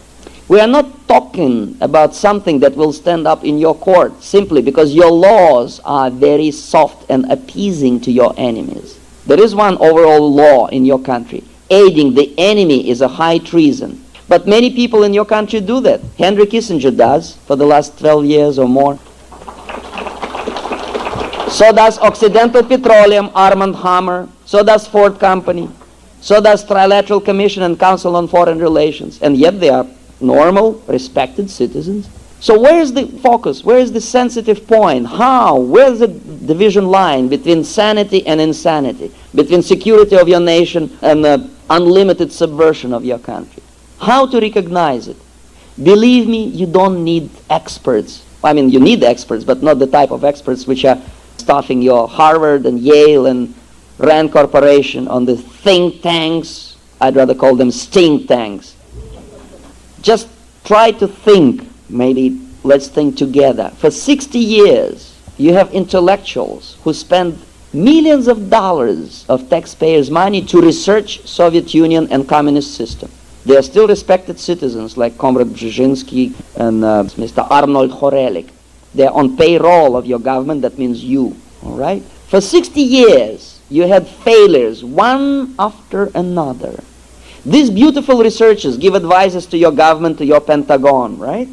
We are not talking about something that will stand up in your court simply because your laws are very soft and appeasing to your enemies. There is one overall law in your country. Aiding the enemy is a high treason. But many people in your country do that. Henry Kissinger does for the last 12 years or more. So does Occidental Petroleum, Armand Hammer. So does Ford Company. So does Trilateral Commission and Council on Foreign Relations. And yet they are normal, respected citizens. So where is the focus? Where is the sensitive point? How? Where is the division line between sanity and insanity? Between security of your nation and the unlimited subversion of your country? How to recognize it? Believe me, you don't need experts. I mean, you need experts, but not the type of experts which are staffing your Harvard and Yale and Rand Corporation on the think tanks. I'd rather call them stink tanks. Just try to think. Maybe let's think together. For 60 years, you have intellectuals who spend millions of dollars of taxpayers' money to research Soviet Union and communist system. They are still respected citizens like Comrade Brzezinski and Mr. Arnold Horelik. They are on payroll of your government. That means you. All right? For 60 years, you had failures, one after another. These beautiful researchers give advices to your government, to your Pentagon, right?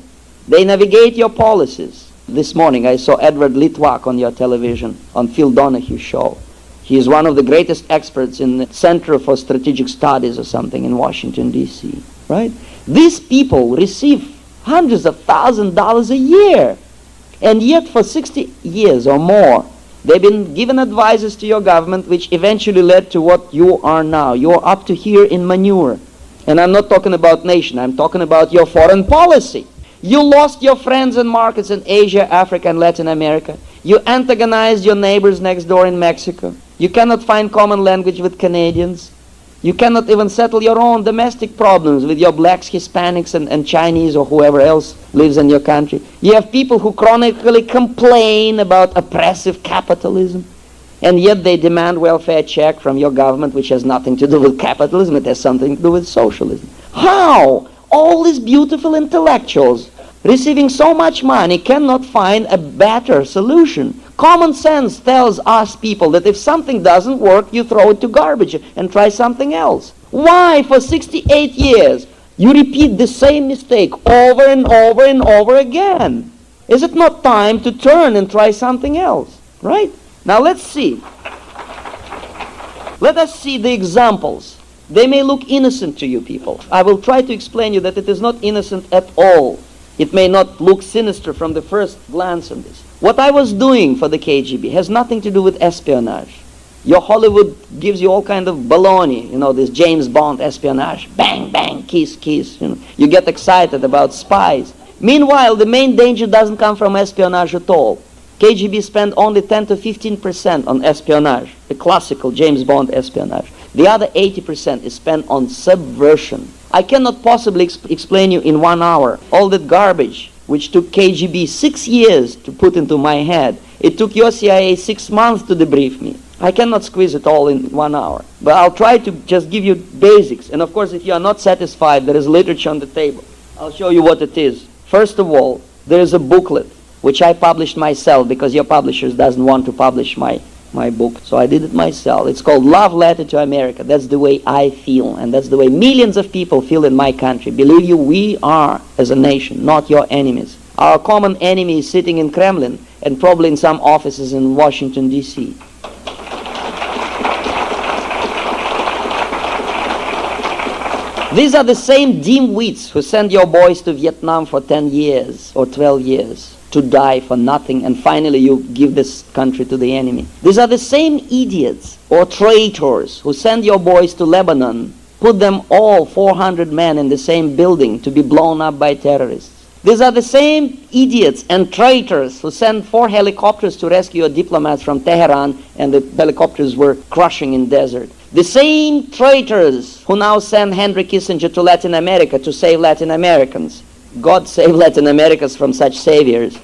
They navigate your policies. This morning I saw Edward Litwak on your television, on Phil Donahue's show. He is one of the greatest experts in the Center for Strategic Studies or something in Washington, D.C., right? These people receive hundreds of thousands of dollars a year. And yet for 60 years or more, they've been given advices to your government which eventually led to what you are now. You're up to here in manure. And I'm not talking about nation. I'm talking about your foreign policy. You lost your friends and markets in Asia, Africa, and Latin America. You antagonized your neighbors next door in Mexico. You cannot find common language with Canadians. You cannot even settle your own domestic problems with your blacks, Hispanics, and Chinese or whoever else lives in your country. You have people who chronically complain about oppressive capitalism, and yet they demand welfare check from your government, which has nothing to do with capitalism. It has something to do with socialism. How? All these beautiful intellectuals receiving so much money cannot find a better solution. Common sense tells us people that if something doesn't work, you throw it to garbage and try something else. Why, for 68 years, you repeat the same mistake over and over and over again? Is it not time to turn and try something else? Right? Now let's see. Let us see the examples They may look innocent to you people. I will try to explain you that it is not innocent at all. It may not look sinister from the first glance of this. What I was doing for the KGB has nothing to do with espionage. Your Hollywood gives you all kind of baloney, this James Bond espionage. Bang, bang, kiss, kiss. You get excited about spies. Meanwhile, the main danger doesn't come from espionage at all. KGB spend only 10 to 15% on espionage, the classical James Bond espionage. The other 80% is spent on subversion. I cannot possibly explain you in 1 hour all that garbage which took KGB 6 years to put into my head. It took your CIA 6 months to debrief me. I cannot squeeze it all in 1 hour. But I'll try to just give you basics. And of course, if you are not satisfied, there is literature on the table. I'll show you what it is. First of all, there is a booklet, which I published myself because your publishers doesn't want to publish my book. So I did it myself. It's called Love Letter to America. That's the way I feel. And that's the way millions of people feel in my country. Believe you, we are, as a nation, not your enemies. Our common enemy is sitting in Kremlin and probably in some offices in Washington, D.C. These are the same dimwits who send your boys to Vietnam for 10 years or 12 years to die for nothing, and finally you give this country to the enemy. These are the same idiots or traitors who send your boys to Lebanon, put them all 400 men in the same building to be blown up by terrorists. These are the same idiots and traitors who sent 4 helicopters to rescue a diplomat from Tehran, and the helicopters were crushing in desert. The same traitors who now send Henry Kissinger to Latin America to save Latin Americans. God save Latin Americans from such saviors.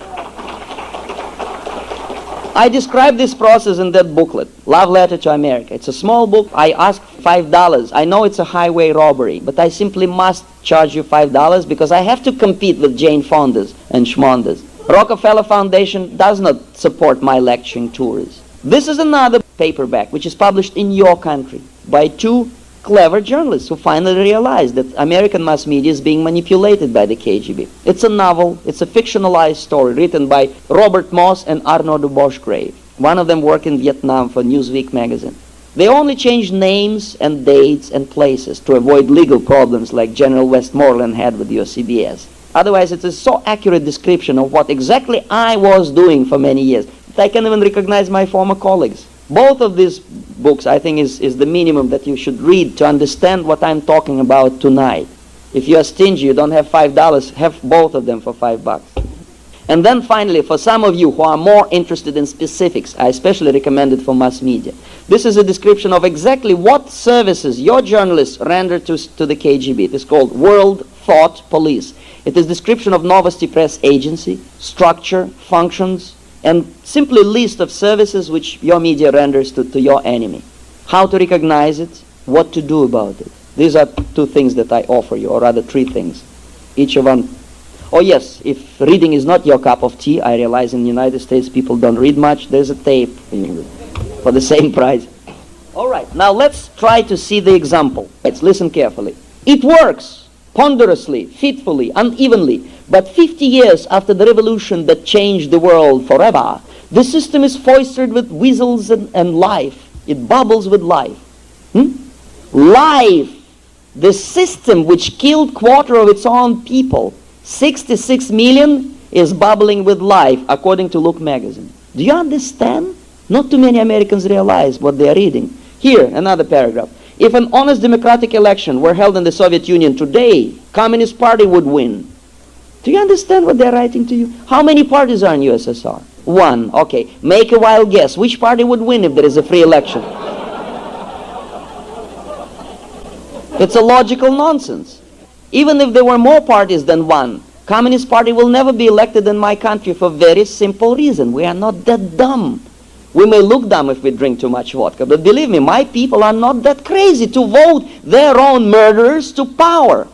I describe this process in that booklet, Love Letter to America. It's a small book. I ask $5. I know it's a highway robbery, but I simply must charge you $5 because I have to compete with Jane Fondas and Schmondas. Rockefeller Foundation does not support my lecturing tours. This is another paperback which is published in your country by 2 clever journalists who finally realized that American mass media is being manipulated by the KGB. It's a novel, it's a fictionalized story written by Robert Moss and Arnaud de Boschgrave. One of them worked in Vietnam for Newsweek magazine. They only changed names and dates and places to avoid legal problems like General Westmoreland had with your CBS. Otherwise, it is so accurate description of what exactly I was doing for many years that I can't even recognize my former colleagues. Both of these books, I think, is the minimum that you should read to understand what I'm talking about tonight. If you are stingy, you don't have $5, have both of them for $5. And then finally, for some of you who are more interested in specifics, I especially recommend it for mass media. This is a description of exactly what services your journalists render to the KGB. It is called World Thought Police. It is a description of Novosti Press agency, structure, functions, and simply a list of services which your media renders to your enemy. How to recognize it, what to do about it. These are 2 things that I offer you, or rather 3 things. Each of them. Oh yes, if reading is not your cup of tea, I realize in the United States people don't read much, there's a tape for the same price. All right, now let's try to see the example. Let's listen carefully. It works ponderously, fitfully, unevenly, but 50 years after the revolution that changed the world forever, the system is foisted with whistles and life. It bubbles with life. Life! The system which killed 1/4 of its own people, 66 million, is bubbling with life, according to Look magazine. Do you understand? Not too many Americans realize what they are reading. Here, another paragraph. If an honest democratic election were held in the Soviet Union today, Communist Party would win. Do you understand what they're writing to you? How many parties are in USSR? 1. Okay. Make a wild guess. Which party would win if there is a free election? It's a logical nonsense. Even if there were more parties than 1, Communist Party will never be elected in my country for a very simple reason. We are not that dumb. We may look dumb if we drink too much vodka, but believe me, my people are not that crazy to vote their own murderers to power.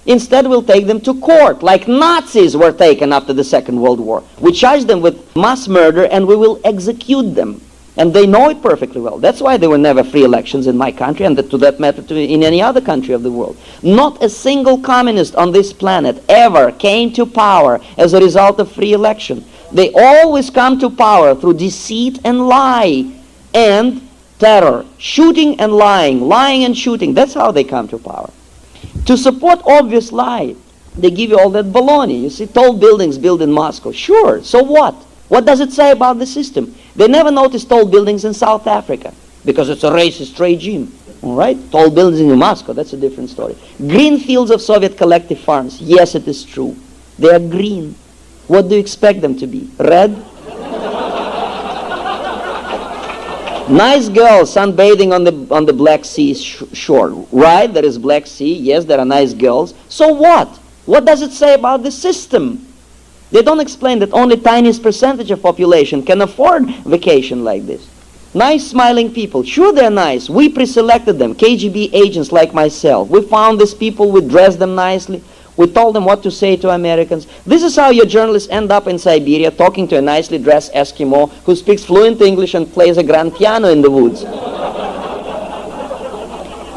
Instead, we'll take them to court, like Nazis were taken after the Second World War. We charge them with mass murder and we will execute them. And they know it perfectly well. That's why there were never free elections in my country, and to that matter in any other country of the world. Not a single communist on this planet ever came to power as a result of free election. They always come to power through deceit and lie and terror, shooting and lying and shooting. That's how they come to power. To support obvious lie, they give you all that baloney. You see, tall buildings built in Moscow. Sure, so what? What does it say about the system? They never noticed tall buildings in South Africa because it's a racist regime. All right? Tall buildings in Moscow, that's a different story. Green fields of Soviet collective farms. Yes, it is true. They are green. What do you expect them to be? Red? Nice girls sunbathing on the Black Sea shore. Right, there is Black Sea. Yes, there are nice girls. So what? What does it say about the system? They don't explain that only tiniest percentage of population can afford vacation like this. Nice smiling people. Sure, they're nice. We pre-selected them. KGB agents like myself. We found these people. We dressed them nicely. We told them what to say to Americans. This is how your journalists end up in Siberia talking to a nicely dressed Eskimo who speaks fluent English and plays a grand piano in the woods.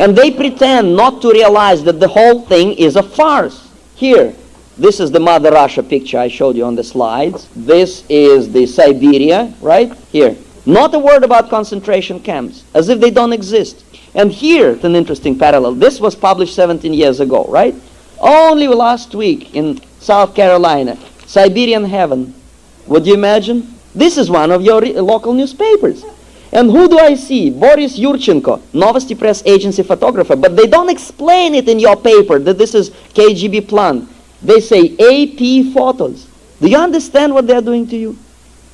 And they pretend not to realize that the whole thing is a farce. Here, this is the Mother Russia picture I showed you on the slides. This is the Siberia, right? Here. Not a word about concentration camps, as if they don't exist. And here, it's an interesting parallel. This was published 17 years ago, right? Only last week in South Carolina, Siberian heaven. Would you imagine? This is one of your local newspapers. And who do I see? Boris Yurchenko, Novosti Press Agency photographer. But they don't explain it in your paper that this is KGB plan. They say AP photos. Do you understand what they're doing to you?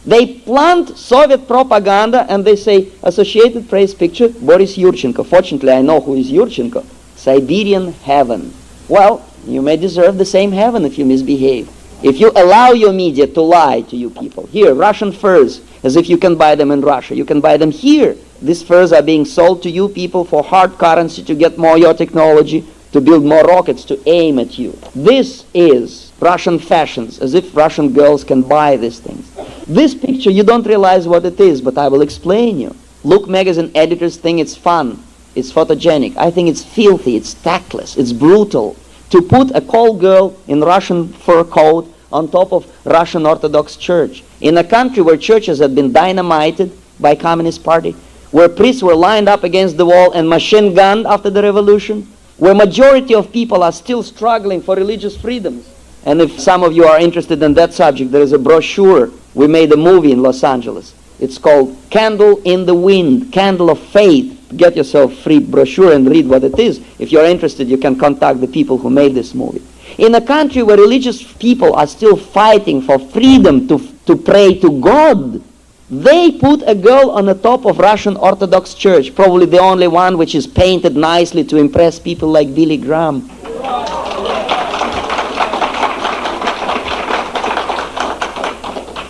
They plant Soviet propaganda and they say Associated Press picture, Boris Yurchenko. Fortunately, I know who is Yurchenko. Siberian heaven. Well, you may deserve the same heaven if you misbehave. If you allow your media to lie to you people. Here, Russian furs, as if you can buy them in Russia. You can buy them here. These furs are being sold to you people for hard currency to get more your technology, to build more rockets to aim at you. This is Russian fashions, as if Russian girls can buy these things. This picture, you don't realize what it is, but I will explain you. Look magazine editors think it's fun. It's photogenic. I think it's filthy, it's tactless, it's brutal. To put a call girl in Russian fur coat on top of Russian Orthodox Church, in a country where churches had been dynamited by Communist Party, where priests were lined up against the wall and machine gunned after the revolution, where majority of people are still struggling for religious freedoms. And if some of you are interested in that subject, there is a brochure. We made a movie in Los Angeles. It's called Candle in the Wind, Candle of Faith. Get yourself a free brochure and read what it is. If you're interested, you can contact the people who made this movie. In a country where religious people are still fighting for freedom to pray to God, they put a girl on the top of Russian Orthodox Church, probably the only one which is painted nicely to impress people like Billy Graham.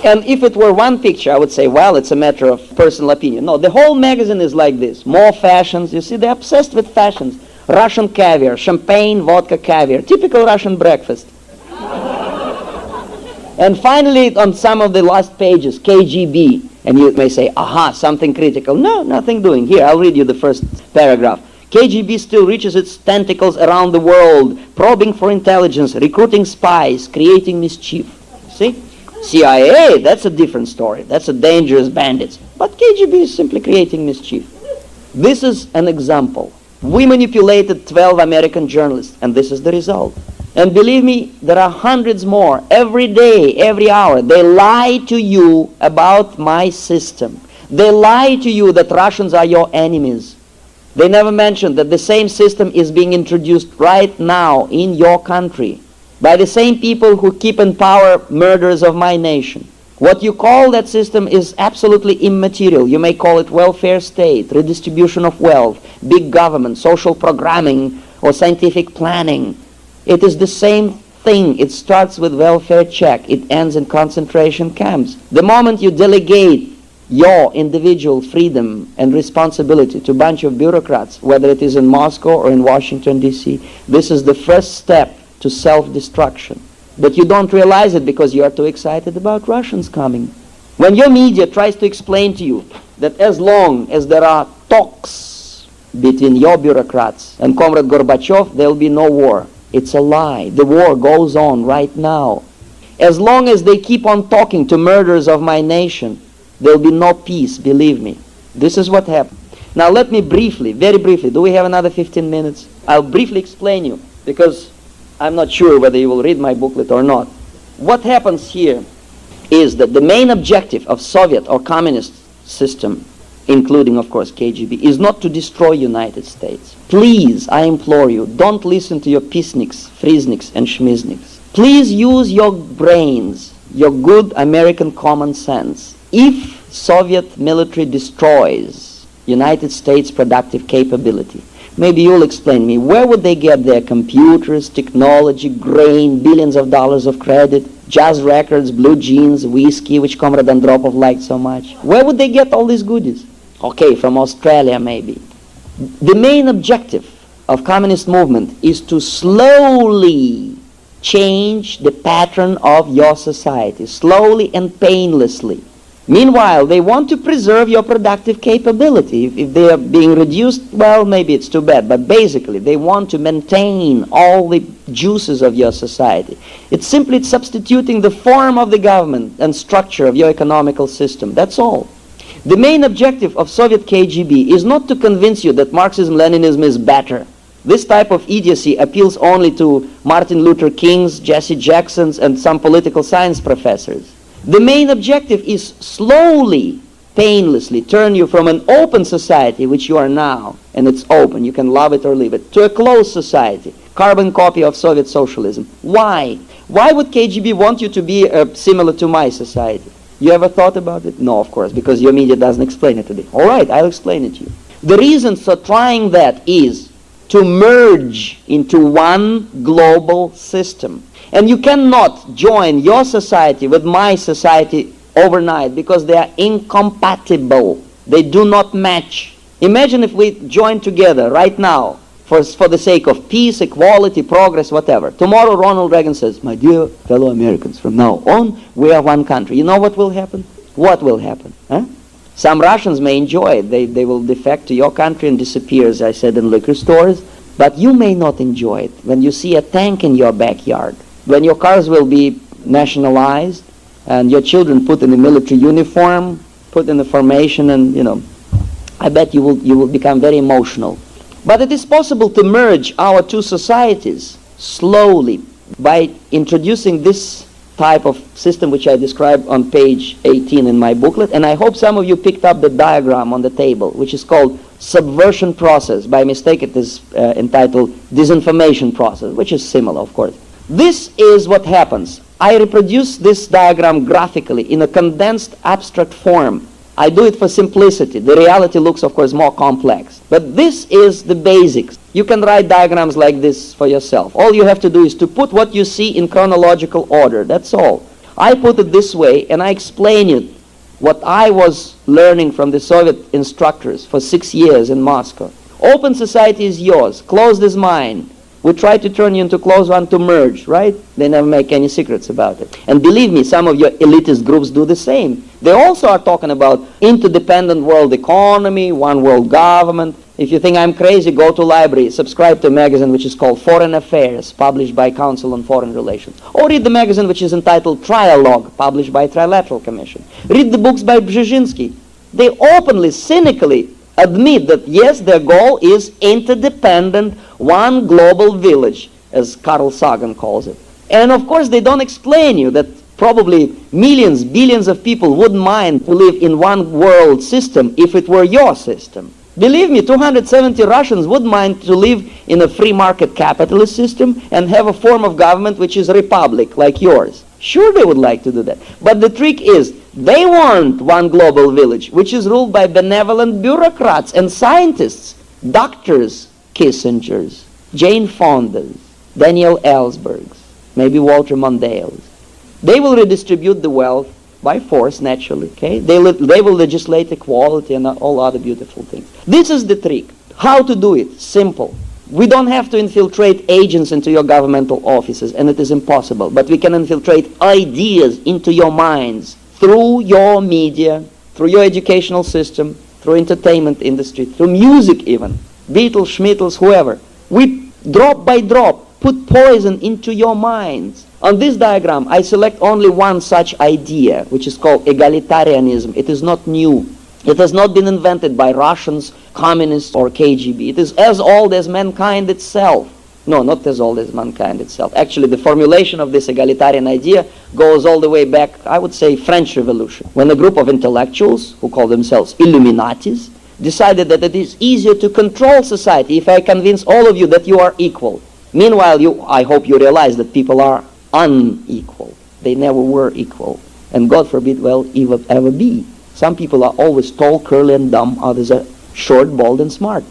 And if it were one picture, I would say, well, it's a matter of personal opinion. No, the whole magazine is like this. More fashions. You see, they're obsessed with fashions. Russian caviar, champagne, vodka, caviar. Typical Russian breakfast. And finally, on some of the last pages, KGB. And you may say, aha, something critical. No, nothing doing. Here, I'll read you the first paragraph. KGB still reaches its tentacles around the world, probing for intelligence, recruiting spies, creating mischief. See? CIA, that's a different story. That's a dangerous bandits. But KGB is simply creating mischief. This is an example. We manipulated 12 American journalists, and this is the result. And believe me, there are hundreds more. Every day, every hour, they lie to you about my system. They lie to you that Russians are your enemies. They never mention that the same system is being introduced right now in your country by the same people who keep in power murderers of my nation. What you call that system is absolutely immaterial. You may call it welfare state, redistribution of wealth, big government, social programming, or scientific planning. It is the same thing. It starts with welfare check. It ends in concentration camps. The moment you delegate your individual freedom and responsibility to a bunch of bureaucrats, whether it is in Moscow or in Washington, D.C., this is the first step to self-destruction. But you don't realize it because you are too excited about Russians coming. When your media tries to explain to you that as long as there are talks between your bureaucrats and Comrade Gorbachev, there will be no war. It's a lie. The war goes on right now. As long as they keep on talking to murderers of my nation, there will be no peace, believe me. This is what happened. Now let me briefly, very briefly, do we have another 15 minutes? I'll briefly explain you, because I'm not sure whether you will read my booklet or not. What happens here is that the main objective of Soviet or communist system, including, of course, KGB, is not to destroy United States. Please, I implore you, don't listen to your peaceniks, friesniks, and schmizniks. Please use your brains, your good American common sense. If Soviet military destroys United States productive capability, maybe you'll explain me, where would they get their computers, technology, grain, billions of dollars of credit, jazz records, blue jeans, whiskey, which Comrade Andropov liked so much? Where would they get all these goodies? Okay, from Australia maybe. The main objective of communist movement is to slowly change the pattern of your society, slowly and painlessly. Meanwhile, they want to preserve your productive capability. If they are being reduced, well, maybe it's too bad. But basically, they want to maintain all the juices of your society. It's simply substituting the form of the government and structure of your economical system. That's all. The main objective of Soviet KGB is not to convince you that Marxism-Leninism is better. This type of idiocy appeals only to Martin Luther King's, Jesse Jackson's, and some political science professors. The main objective is slowly, painlessly turn you from an open society, which you are now, and it's open, you can love it or leave it, to a closed society, carbon copy of Soviet socialism. Why? Why would KGB want you to be similar to my society? You ever thought about it? No, of course, because your media doesn't explain it today. All right, I'll explain it to you. The reason for trying that is to merge into one global system. And you cannot join your society with my society overnight because they are incompatible. They do not match. Imagine if we join together right now for the sake of peace, equality, progress, whatever. Tomorrow Ronald Reagan says, my dear fellow Americans, from now on we are one country. You know what will happen? What will happen? Huh? Some Russians may enjoy it. They will defect to your country and disappear, as I said, in liquor stores. But you may not enjoy it when you see a tank in your backyard, when your cars will be nationalized and your children put in a military uniform, put in a formation, and, you know, I bet you will become very emotional. But it is possible to merge our two societies slowly by introducing this type of system which I described on page 18 in my booklet, and I hope some of you picked up the diagram on the table, which is called subversion process. By mistake it is entitled disinformation process, which is similar, of course. This is what happens. I reproduce this diagram graphically in a condensed abstract form. I do it for simplicity. The reality looks, of course, more complex. But this is the basics. You can write diagrams like this for yourself. All you have to do is to put what you see in chronological order. That's all. I put it this way, and I explain it, what I was learning from the Soviet instructors for 6 years in Moscow. Open society is yours. Closed is mine. We try to turn you into closed one to merge, right? They never make any secrets about it. And believe me, some of your elitist groups do the same. They also are talking about interdependent world economy, one world government. If you think I'm crazy, go to library, subscribe to a magazine which is called Foreign Affairs, published by Council on Foreign Relations. Or read the magazine which is entitled Trialogue, published by Trilateral Commission. Read the books by Brzezinski. They openly, cynically admit that, yes, their goal is interdependent, one global village, as Carl Sagan calls it. And of course, they don't explain you that probably millions, billions of people wouldn't mind to live in one world system if it were your system. Believe me, 270 Russians would mind to live in a free market capitalist system and have a form of government which is a republic like yours. Sure, they would like to do that. But the trick is, they want one global village, which is ruled by benevolent bureaucrats and scientists, doctors, Kissingers, Jane Fondas, Daniel Ellsbergs, maybe Walter Mondale's. They will redistribute the wealth by force, naturally, okay? They will legislate equality and all other beautiful things. This is the trick. How to do it? Simple. We don't have to infiltrate agents into your governmental offices, and it is impossible. But we can infiltrate ideas into your minds through your media, through your educational system, through entertainment industry, through music even. Beatles, Schmittels, whoever. We, drop by drop, put poison into your minds. On this diagram, I select only one such idea, which is called egalitarianism. It is not new. It has not been invented by Russians, communists, or KGB. It is as old as mankind itself. No, not as old as mankind itself. Actually, the formulation of this egalitarian idea goes all the way back, I would say, French Revolution, when a group of intellectuals, who call themselves Illuminatis, decided that it is easier to control society if I convince all of you that you are equal. Meanwhile, I hope you realize that people are unequal. They never were equal. And God forbid will ever be. Some people are always tall, curly, and dumb. Others are short, bald, and smart.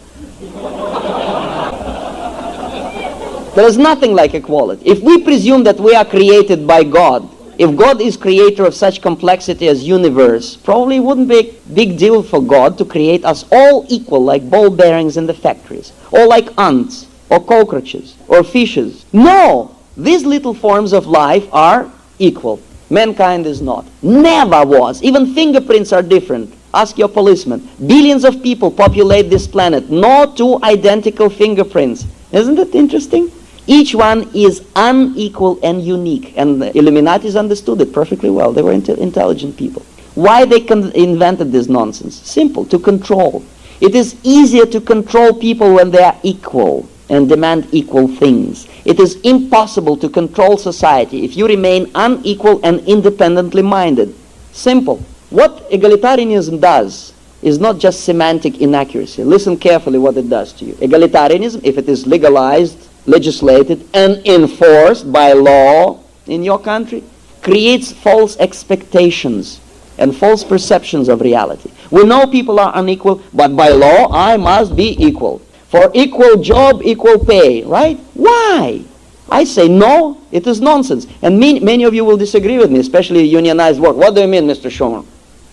There is nothing like equality. If we presume that we are created by God, if God is creator of such complexity as universe, probably it wouldn't be a big deal for God to create us all equal, like ball bearings in the factories, or like ants, or cockroaches, or fishes. No! These little forms of life are equal. Mankind is not. Never was. Even fingerprints are different. Ask your policeman. Billions of people populate this planet. No two identical fingerprints. Isn't it interesting? Each one is unequal and unique. And the Illuminatis understood it perfectly well. They were intelligent people. Why they invented this nonsense? Simple, to control. It is easier to control people when they are equal and demand equal things. It is impossible to control society if you remain unequal and independently minded. Simple. What egalitarianism does is not just semantic inaccuracy. Listen carefully what it does to you. Egalitarianism, if it is legalized, legislated, and enforced by law in your country, creates false expectations and false perceptions of reality. We know people are unequal, but by law I must be equal. For equal job, equal pay, right? Why? I say no, it is nonsense. And many of you will disagree with me, especially unionized work. What do you mean, Mr. Schumann?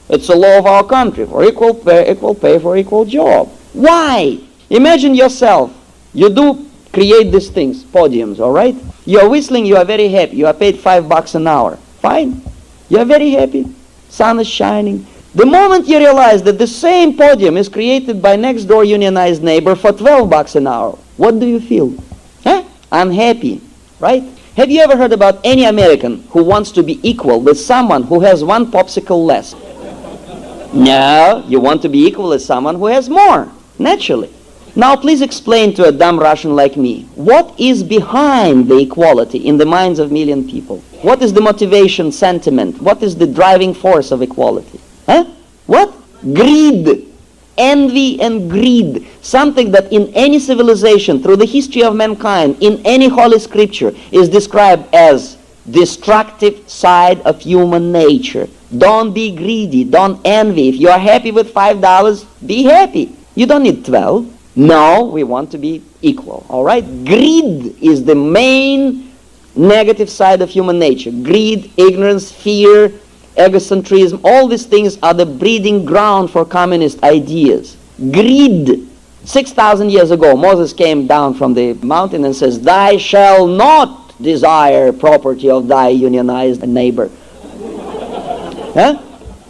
It's the law of our country, for equal pay for equal job. Why? Imagine yourself, you do create these things, podiums, all right? You are whistling, you are very happy. You are paid $5 an hour. Fine. You are very happy. Sun is shining. The moment you realize that the same podium is created by next door unionized neighbor for $12 an hour, what do you feel? Huh? Unhappy, right? Have you ever heard about any American who wants to be equal with someone who has one popsicle less? No, you want to be equal with someone who has more, naturally. Now please explain to a dumb Russian like me, what is behind the equality in the minds of million people? What is the motivation, sentiment? What is the driving force of equality? Huh? What? Greed. Envy and greed. Something that in any civilization, through the history of mankind, in any holy scripture, is described as destructive side of human nature. Don't be greedy. Don't envy. If you are happy with $5, be happy. You don't need 12. No, we want to be equal. All right? Greed is the main negative side of human nature. Greed, ignorance, fear, egocentrism, all these things are the breeding ground for communist ideas. Greed. 6,000 years ago, Moses came down from the mountain and says, "Thou shalt not desire property of thy unionized neighbor." Huh?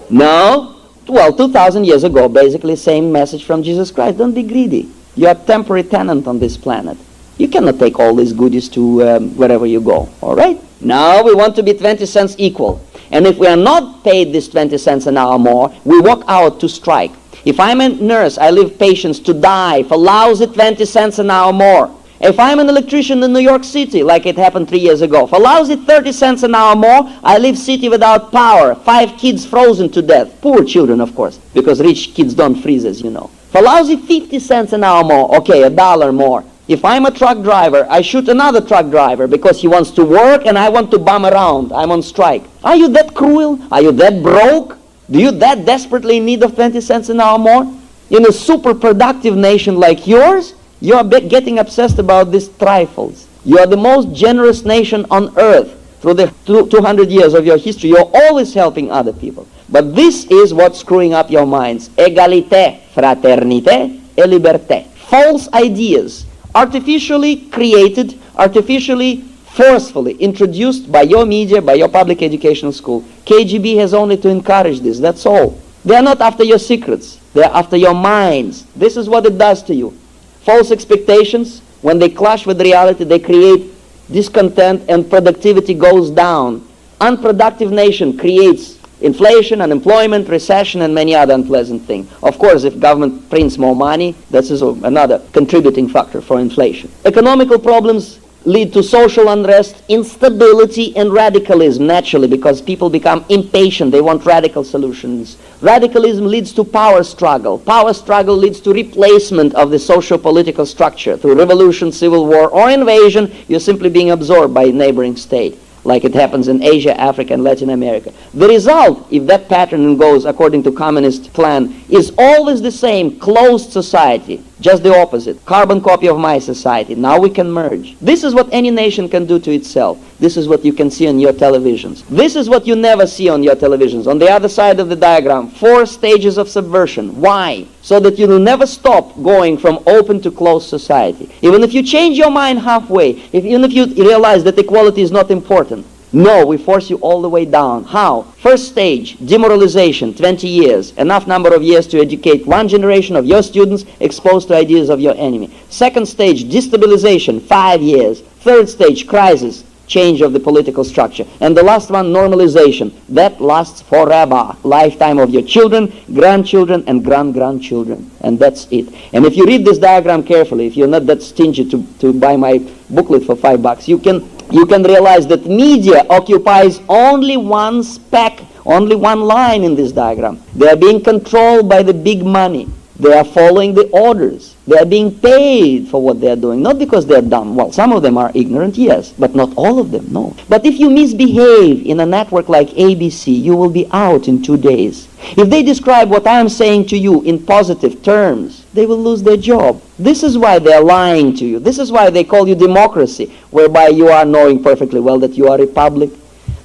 No. Well, 2,000 years ago, basically same message from Jesus Christ. Don't be greedy. You are a temporary tenant on this planet. You cannot take all these goodies to wherever you go. All right? Now we want to be 20 cents equal. And if we are not paid this 20 cents an hour more, we walk out to strike. If I'm a nurse, I leave patients to die for lousy 20 cents an hour more. If I'm an electrician in New York City, like it happened 3 years ago, for lousy 30 cents an hour more, I leave city without power, 5 kids frozen to death. Poor children, of course, because rich kids don't freeze, as you know. For lousy 50 cents an hour more, okay, $1 more. If I'm a truck driver, I shoot another truck driver because he wants to work and I want to bum around. I'm on strike. Are you that cruel? Are you that broke? Do you that desperately in need of 20 cents an hour more? In a super productive nation like yours, you are getting obsessed about these trifles. You are the most generous nation on earth. Through the 200 years of your history, you're always helping other people. But this is what's screwing up your minds. Égalité, fraternité, et liberté. False ideas, artificially created, artificially, forcefully introduced by your media, by your public educational school. KGB has only to encourage this, that's all. They are not after your secrets. They are after your minds. This is what it does to you. False expectations, when they clash with reality, they create discontent and productivity goes down. Unproductive nation creates inflation, unemployment, recession, and many other unpleasant things. Of course, if government prints more money, this is another contributing factor for inflation. Economical problems lead to social unrest, instability, and radicalism, naturally, because people become impatient. They want radical solutions. Radicalism leads to power struggle. Power struggle leads to replacement of the socio-political structure through revolution, civil war, or invasion. You're simply being absorbed by a neighboring state, like it happens in Asia, Africa, and Latin America. The result, if that pattern goes according to communist plan, is always the same: closed society. Just the opposite. Carbon copy of my society. Now we can merge. This is what any nation can do to itself. This is what you can see on your televisions. This is what you never see on your televisions. On the other side of the diagram, 4 stages of subversion. Why? So that you will never stop going from open to closed society. Even if you change your mind halfway, even if you realize that equality is not important, no, we force you all the way down. How? First stage, demoralization, 20 years. Enough number of years to educate one generation of your students exposed to ideas of your enemy. Second stage, destabilization, 5 years. Third stage, crisis, change of the political structure. And the last one, normalization. That lasts forever. Lifetime of your children, grandchildren, and grand-grandchildren. And that's it. And if you read this diagram carefully, if you're not that stingy to buy my booklet for $5, you can realize that media occupies only one speck, only one line in this diagram. They are being controlled by the big money. They are following the orders. They are being paid for what they are doing, not because they are dumb. Well, some of them are ignorant, yes, but not all of them, no. But if you misbehave in a network like ABC, you will be out in 2 days. If they describe what I am saying to you in positive terms, they will lose their job. This is why they are lying to you. This is why they call you democracy, whereby you are knowing perfectly well that you are a republic.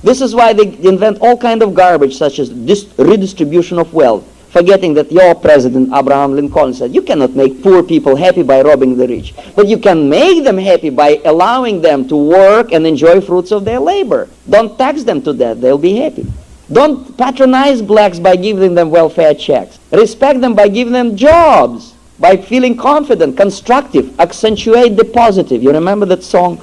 This is why they invent all kind of garbage, such as redistribution of wealth, forgetting that your president, Abraham Lincoln, said, you cannot make poor people happy by robbing the rich, but you can make them happy by allowing them to work and enjoy fruits of their labor. Don't tax them to death, they'll be happy. Don't patronize blacks by giving them welfare checks. Respect them by giving them jobs, by feeling confident, constructive, accentuate the positive. You remember that song?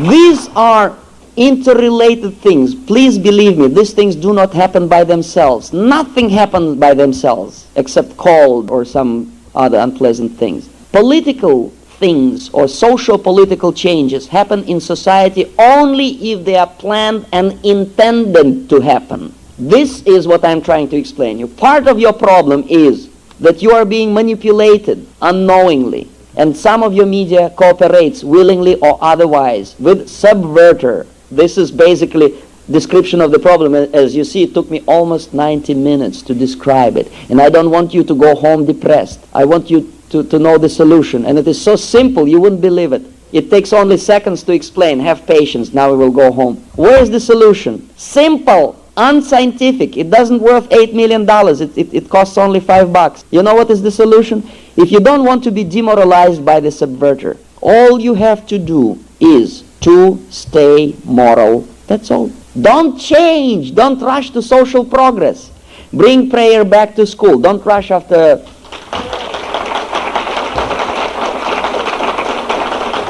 These are interrelated things. Please believe me, these things do not happen by themselves. Nothing happens by themselves except cold or some other unpleasant things. Political things or social political changes happen in society only if they are planned and intended to happen. This is what I'm trying to explain you. Part of your problem is that you are being manipulated unknowingly, and some of your media cooperates willingly or otherwise with subverter. This is basically description of the problem. As you see, it took me almost 90 minutes to describe it. And I don't want you to go home depressed. I want you to know the solution. And it is so simple, you wouldn't believe it. It takes only seconds to explain. Have patience. Now we will go home. Where is the solution? Simple. Unscientific. It doesn't worth $8 million. It costs only $5. You know what is the solution? If you don't want to be demoralized by the subverter, all you have to do is to stay moral. That's all. Don't change. Don't rush to social progress. Bring prayer back to school. Don't rush after.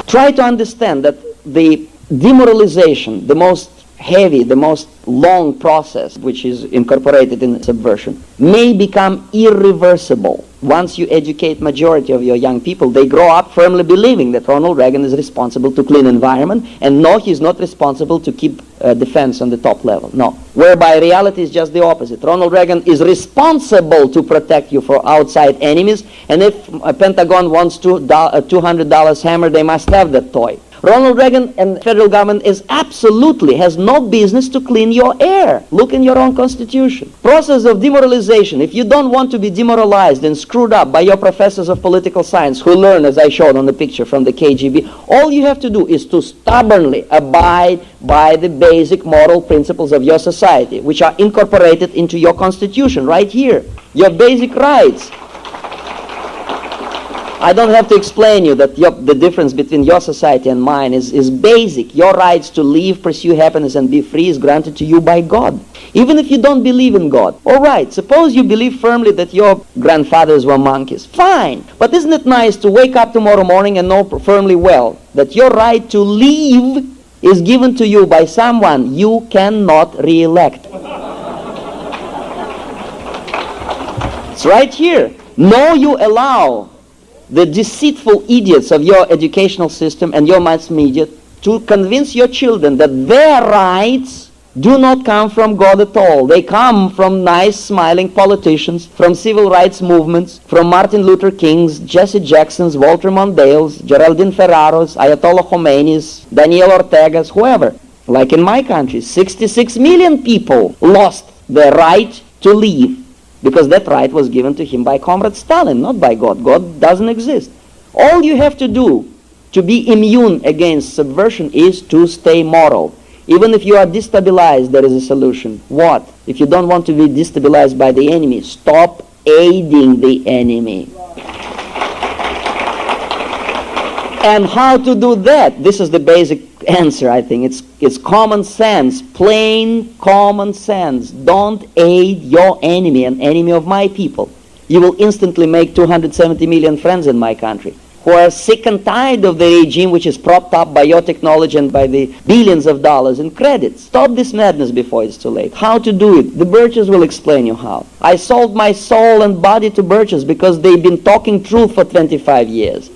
Try to understand that the demoralization, the most heavy, the most long process, which is incorporated in subversion, may become irreversible. Once you educate majority of your young people, they grow up firmly believing that Ronald Reagan is responsible to clean environment, and no, he's not responsible to keep defense on the top level. No. Whereby reality is just the opposite. Ronald Reagan is responsible to protect you from outside enemies, and if a Pentagon wants a $200 hammer, they must have that toy. Ronald Reagan and the federal government has no business to clean your air. Look in your own constitution. Process of demoralization. If you don't want to be demoralized and screwed up by your professors of political science who learn, as I showed on the picture from the KGB, all you have to do is to stubbornly abide by the basic moral principles of your society, which are incorporated into your constitution right here. Your basic rights. I don't have to explain you that the difference between your society and mine is basic. Your rights to live, pursue happiness, and be free is granted to you by God. Even if you don't believe in God. All right, suppose you believe firmly that your grandfathers were monkeys. Fine. But isn't it nice to wake up tomorrow morning and know firmly well that your right to live is given to you by someone you cannot re-elect. It's right here. No, you allow the deceitful idiots of your educational system and your mass media to convince your children that their rights do not come from God at all. They come from nice, smiling politicians, from civil rights movements, from Martin Luther King's, Jesse Jackson's, Walter Mondale's, Geraldine Ferraro's, Ayatollah Khomeini's, Daniel Ortega's, whoever. Like in my country, 66 million people lost their right to leave because that right was given to him by Comrade Stalin, not by God. God doesn't exist. All you have to do to be immune against subversion is to stay moral. Even if you are destabilized, there is a solution. What? If you don't want to be destabilized by the enemy, stop aiding the enemy. And how to do that? This is the basic answer, I think. It's common sense, plain common sense. Don't aid your enemy, an enemy of my people. You will instantly make 270 million friends in my country who are sick and tired of the regime which is propped up by your technology and by the billions of dollars in credit. Stop this madness before it's too late. How to do it? The Birches will explain you how. I sold my soul and body to Birches because they've been talking truth for 25 years.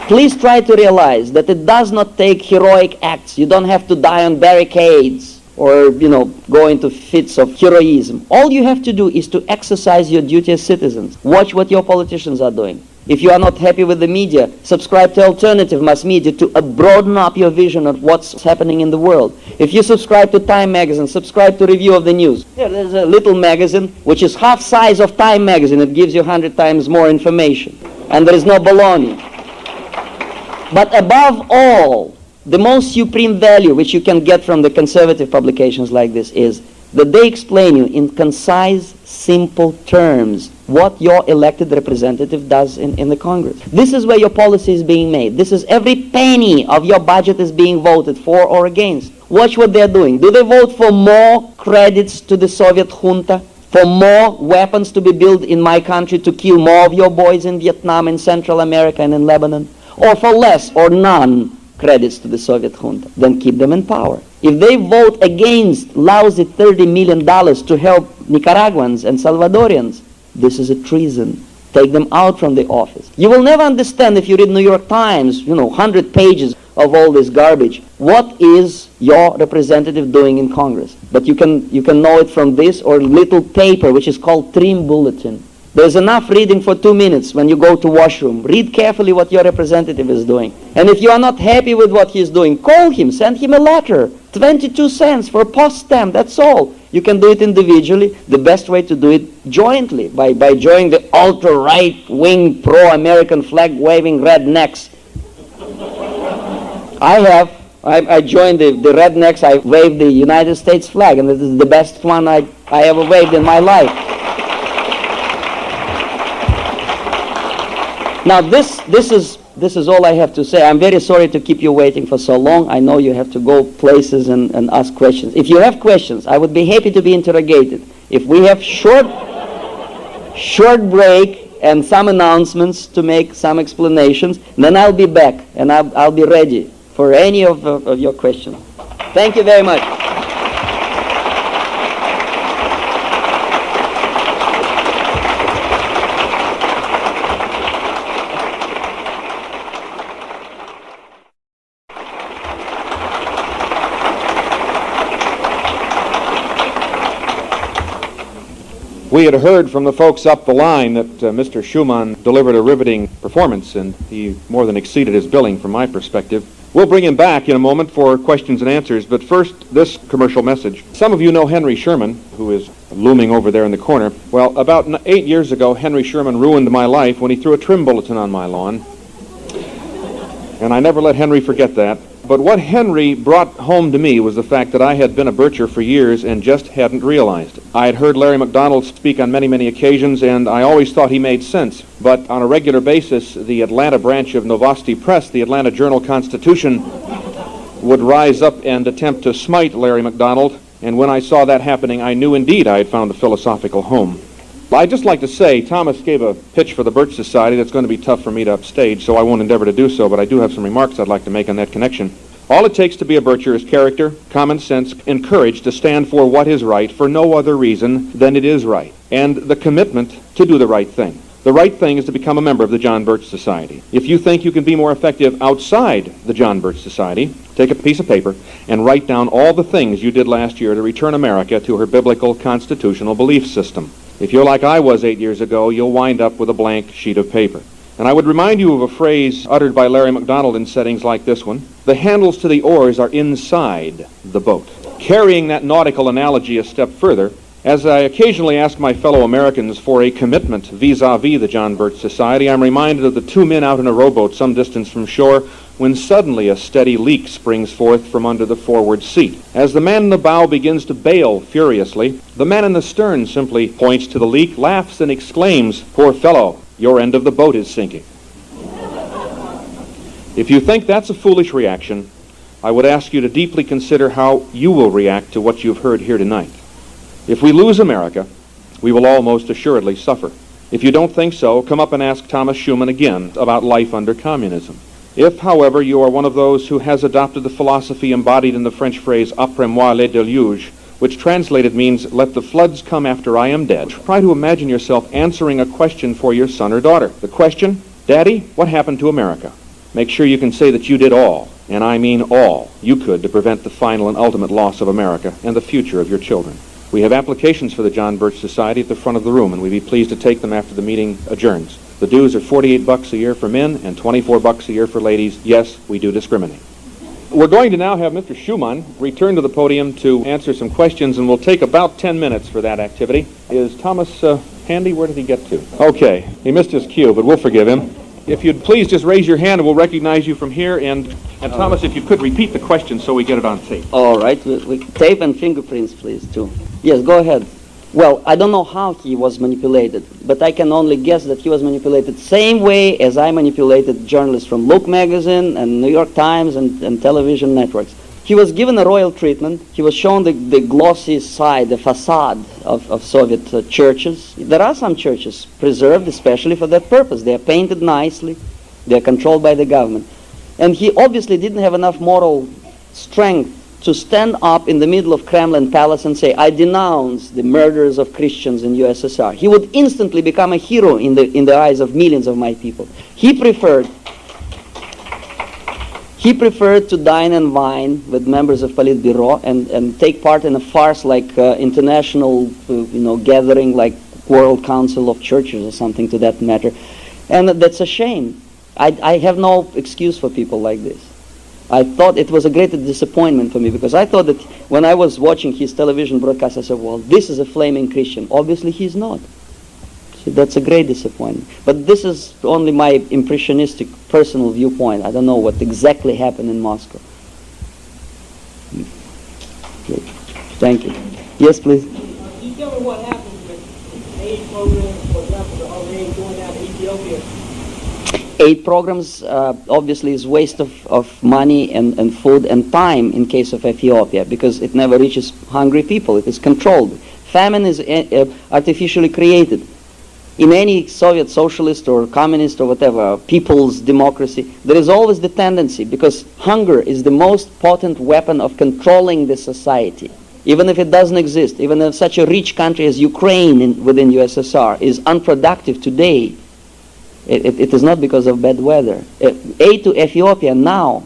Please try to realize that it does not take heroic acts. You don't have to die on barricades or, go into fits of heroism. All you have to do is to exercise your duty as citizens. Watch what your politicians are doing. If you are not happy with the media, subscribe to alternative mass media to broaden up your vision of what's happening in the world. If you subscribe to Time magazine, subscribe to Review of the News. There's a little magazine which is half size of Time magazine. It gives you 100 times more information. And there is no baloney. But above all, the most supreme value which you can get from the conservative publications like this is that they explain you in concise, simple terms what your elected representative does in the Congress. This is where your policy is being made. This is every penny of your budget is being voted for or against. Watch what they're doing. Do they vote for more credits to the Soviet junta? For more weapons to be built in my country to kill more of your boys in Vietnam, in Central America, and in Lebanon? Or for less or none credits to the Soviet junta? Then keep them in power. If they vote against lousy $30 million to help Nicaraguans and Salvadorians, this is a treason. Take them out from the office. You will never understand if you read New York Times, 100 pages of all this garbage. What is your representative doing in Congress? But you can know it from this or little paper which is called Trim Bulletin. There's enough reading for 2 minutes when you go to washroom. Read carefully what your representative is doing. And if you are not happy with what he's doing, call him, send him a letter. 22 cents for a post stamp, that's all. You can do it individually. The best way to do it jointly, by joining the ultra-right-wing, pro-American flag-waving rednecks. I joined the rednecks. I waved the United States flag, and this is the best one I ever waved in my life. Now this is all I have to say. I'm very sorry to keep you waiting for so long. I know you have to go places and ask questions. If you have questions, I would be happy to be interrogated. If we have short break and some announcements to make some explanations, then I'll be back and I'll be ready for any of your questions. Thank you very much. We had heard from the folks up the line that Mr. Schumann delivered a riveting performance, and he more than exceeded his billing from my perspective. We'll bring him back in a moment for questions and answers, but first, this commercial message. Some of you know Henry Sherman, who is looming over there in the corner. Well, about 8 years ago, Henry Sherman ruined my life when he threw a trim bulletin on my lawn. And I never let Henry forget that. But what Henry brought home to me was the fact that I had been a Bircher for years and just hadn't realized it. I had heard Larry McDonald speak on many, many occasions, and I always thought he made sense. But on a regular basis, the Atlanta branch of Novosti Press, the Atlanta Journal-Constitution, would rise up and attempt to smite Larry McDonald. And when I saw that happening, I knew indeed I had found a philosophical home. I'd just like to say, Thomas gave a pitch for the Birch Society that's going to be tough for me to upstage, so I won't endeavor to do so, but I do have some remarks I'd like to make on that connection. All it takes to be a Bircher is character, common sense, and courage to stand for what is right for no other reason than it is right, and the commitment to do the right thing. The right thing is to become a member of the John Birch Society. If you think you can be more effective outside the John Birch Society, take a piece of paper and write down all the things you did last year to return America to her biblical constitutional belief system. If you're like I was 8 years ago, you'll wind up with a blank sheet of paper. And I would remind you of a phrase uttered by Larry McDonald in settings like this one. The handles to the oars are inside the boat. Carrying that nautical analogy a step further, as I occasionally ask my fellow Americans for a commitment vis-a-vis the John Birch Society, I'm reminded of the two men out in a rowboat some distance from shore when suddenly a steady leak springs forth from under the forward seat. As the man in the bow begins to bail furiously, the man in the stern simply points to the leak, laughs, and exclaims, "Poor fellow, your end of the boat is sinking." If you think that's a foolish reaction, I would ask you to deeply consider how you will react to what you've heard here tonight. If we lose America, we will all most assuredly suffer. If you don't think so, come up and ask Thomas Schumann again about life under communism. If, however, you are one of those who has adopted the philosophy embodied in the French phrase "Après moi le déluge," which translated means, "Let the floods come after I am dead," try to imagine yourself answering a question for your son or daughter. The question, "Daddy, what happened to America?" Make sure you can say that you did all, and I mean all, you could to prevent the final and ultimate loss of America and the future of your children. We have applications for the John Birch Society at the front of the room, and we'd be pleased to take them after the meeting adjourns. The dues are $48 a year for men and $24 a year for ladies. Yes, we do discriminate. We're going to now have Mr. Schumann return to the podium to answer some questions, and we'll take about 10 minutes for that activity. Is Thomas handy? Where did he get to? Okay, he missed his cue, but we'll forgive him. If you'd please just raise your hand and we'll recognize you from here. And Thomas, if you could repeat the question so we get it on tape. All right. With tape and fingerprints, please, too. Yes, go ahead. Well, I don't know how he was manipulated, but I can only guess that he was manipulated same way as I manipulated journalists from Look magazine and New York Times and television networks. He was given a royal treatment. He was shown the glossy side, the facade of Soviet churches. There are some churches preserved especially for that purpose. They are painted nicely. They are controlled by the government. And he obviously didn't have enough moral strength to stand up in the middle of Kremlin Palace and say, "I denounce the murders of Christians in USSR." He would instantly become a hero in the eyes of millions of my people. He preferred to dine and wine with members of Politburo and take part in a farce like international gathering like World Council of Churches or something to that matter. And that's a shame. I have no excuse for people like this. I thought it was a great disappointment for me because I thought that when I was watching his television broadcast, I said, well, this is a flaming Christian. Obviously, he's not. So that's a great disappointment. But this is only my impressionistic personal viewpoint. I don't know what exactly happened in Moscow. Thank you. Yes, please. Can you tell me what happens with aid programs, for example, the already going out to Ethiopia? Aid programs obviously is waste of money and food and time in case of Ethiopia because it never reaches hungry people. It is controlled. Famine is artificially created. In any Soviet socialist or communist or whatever, people's democracy, there is always the tendency, because hunger is the most potent weapon of controlling the society. Even if it doesn't exist, even if such a rich country as Ukraine within USSR is unproductive today, it is not because of bad weather. Aid to Ethiopia now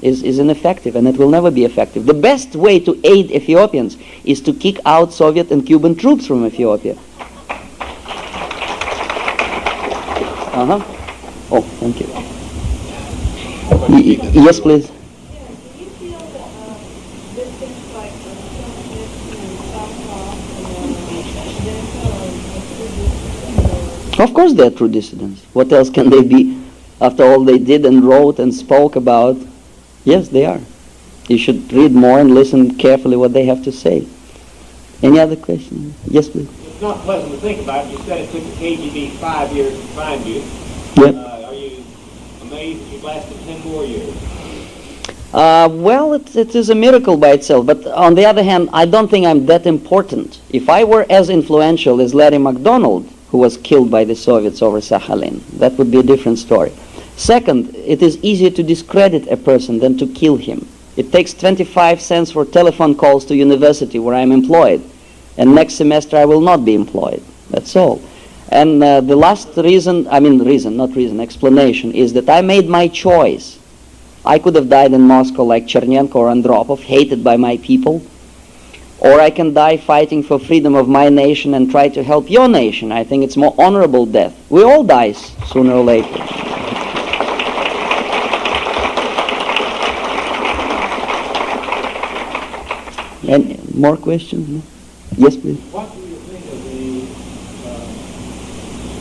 is ineffective, and it will never be effective. The best way to aid Ethiopians is to kick out Soviet and Cuban troops from Ethiopia. Oh, thank you. Yes, please. Of course they are true dissidents. What else can they be after all they did and wrote and spoke about? Yes, they are. You should read more and listen carefully what they have to say. Any other question? Yes, please. It's not pleasant to think about. You said it took the KGB 5 years to find you. Yep. Are you amazed that you've lasted 10 more years? Well, it is a miracle by itself, but on the other hand, I don't think I'm that important. If I were as influential as Larry McDonald, who was killed by the Soviets over Sakhalin, that would be a different story. Second, it is easier to discredit a person than to kill him. It takes 25 cents for telephone calls to university where I'm employed, and next semester I will not be employed. That's all. And the last explanation is that I made my choice. I could have died in Moscow like Chernenko or Andropov, hated by my people, or I can die fighting for freedom of my nation and try to help your nation. I think it's more honorable death. We all die sooner or later. Any more questions? Yes, please. What do you think of the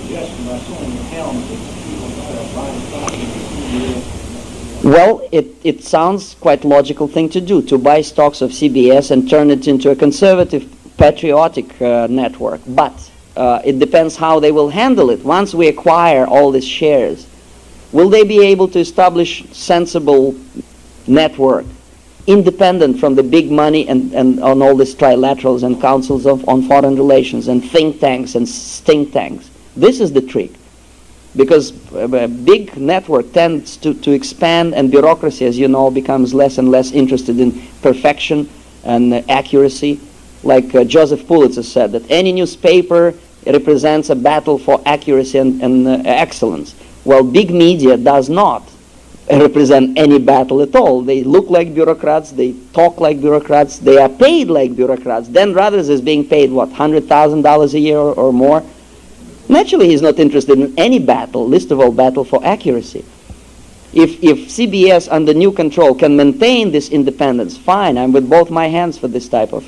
suggestion by some of the helms that people are buying stock in the CBS? Well, it sounds quite logical thing to do, to buy stocks of CBS and turn it into a conservative, patriotic network. But it depends how they will handle it. Once we acquire all these shares, will they be able to establish sensible network, independent from the big money and on all these trilaterals and councils on foreign relations and think tanks and stink tanks? This is the trick. Because a big network tends to expand, and bureaucracy, as you know, becomes less and less interested in perfection and accuracy. Like Joseph Pulitzer said, that any newspaper represents a battle for accuracy and excellence. Well, big media does not represent any battle at all. They look like bureaucrats, they talk like bureaucrats, they are paid like bureaucrats. Dan Rogers is being paid, what, $100,000 a year or more? Naturally, he's not interested in any battle, least of all battle for accuracy. If CBS under new control can maintain this independence, fine, I'm with both my hands for this type of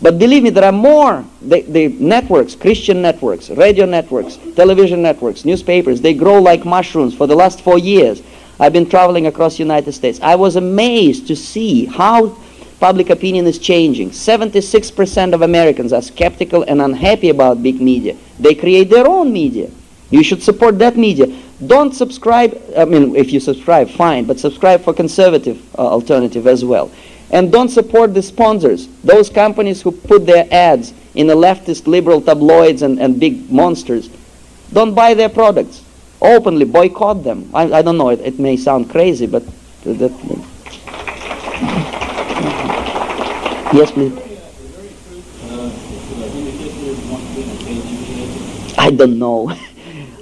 but believe me, there are more. The networks, Christian networks, radio networks, television networks, newspapers, they grow like mushrooms for the last 4 years. I've been traveling across the United States. I was amazed to see how public opinion is changing. 76% of Americans are skeptical and unhappy about big media. They create their own media. You should support that media. Don't subscribe, I mean, if you subscribe, fine, but subscribe for conservative alternative as well. And don't support the sponsors, those companies who put their ads in the leftist liberal tabloids and big monsters. Don't buy their products. Openly boycott them. I don't know, it may sound crazy, but that... Yes, please. I don't know.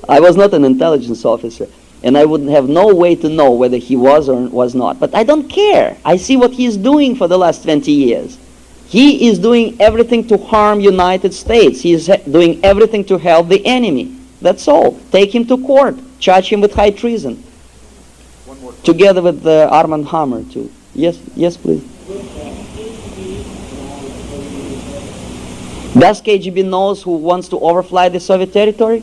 I was not an intelligence officer, and I would have no way to know whether he was or was not. But I don't care. I see what he is doing for the last 20 years. He is doing everything to harm United States. He is doing everything to help the enemy. That's all. Take him to court. Charge him with high treason. Together with Armand Hammer, too. Yes, please. Does KGB knows who wants to overfly the Soviet territory?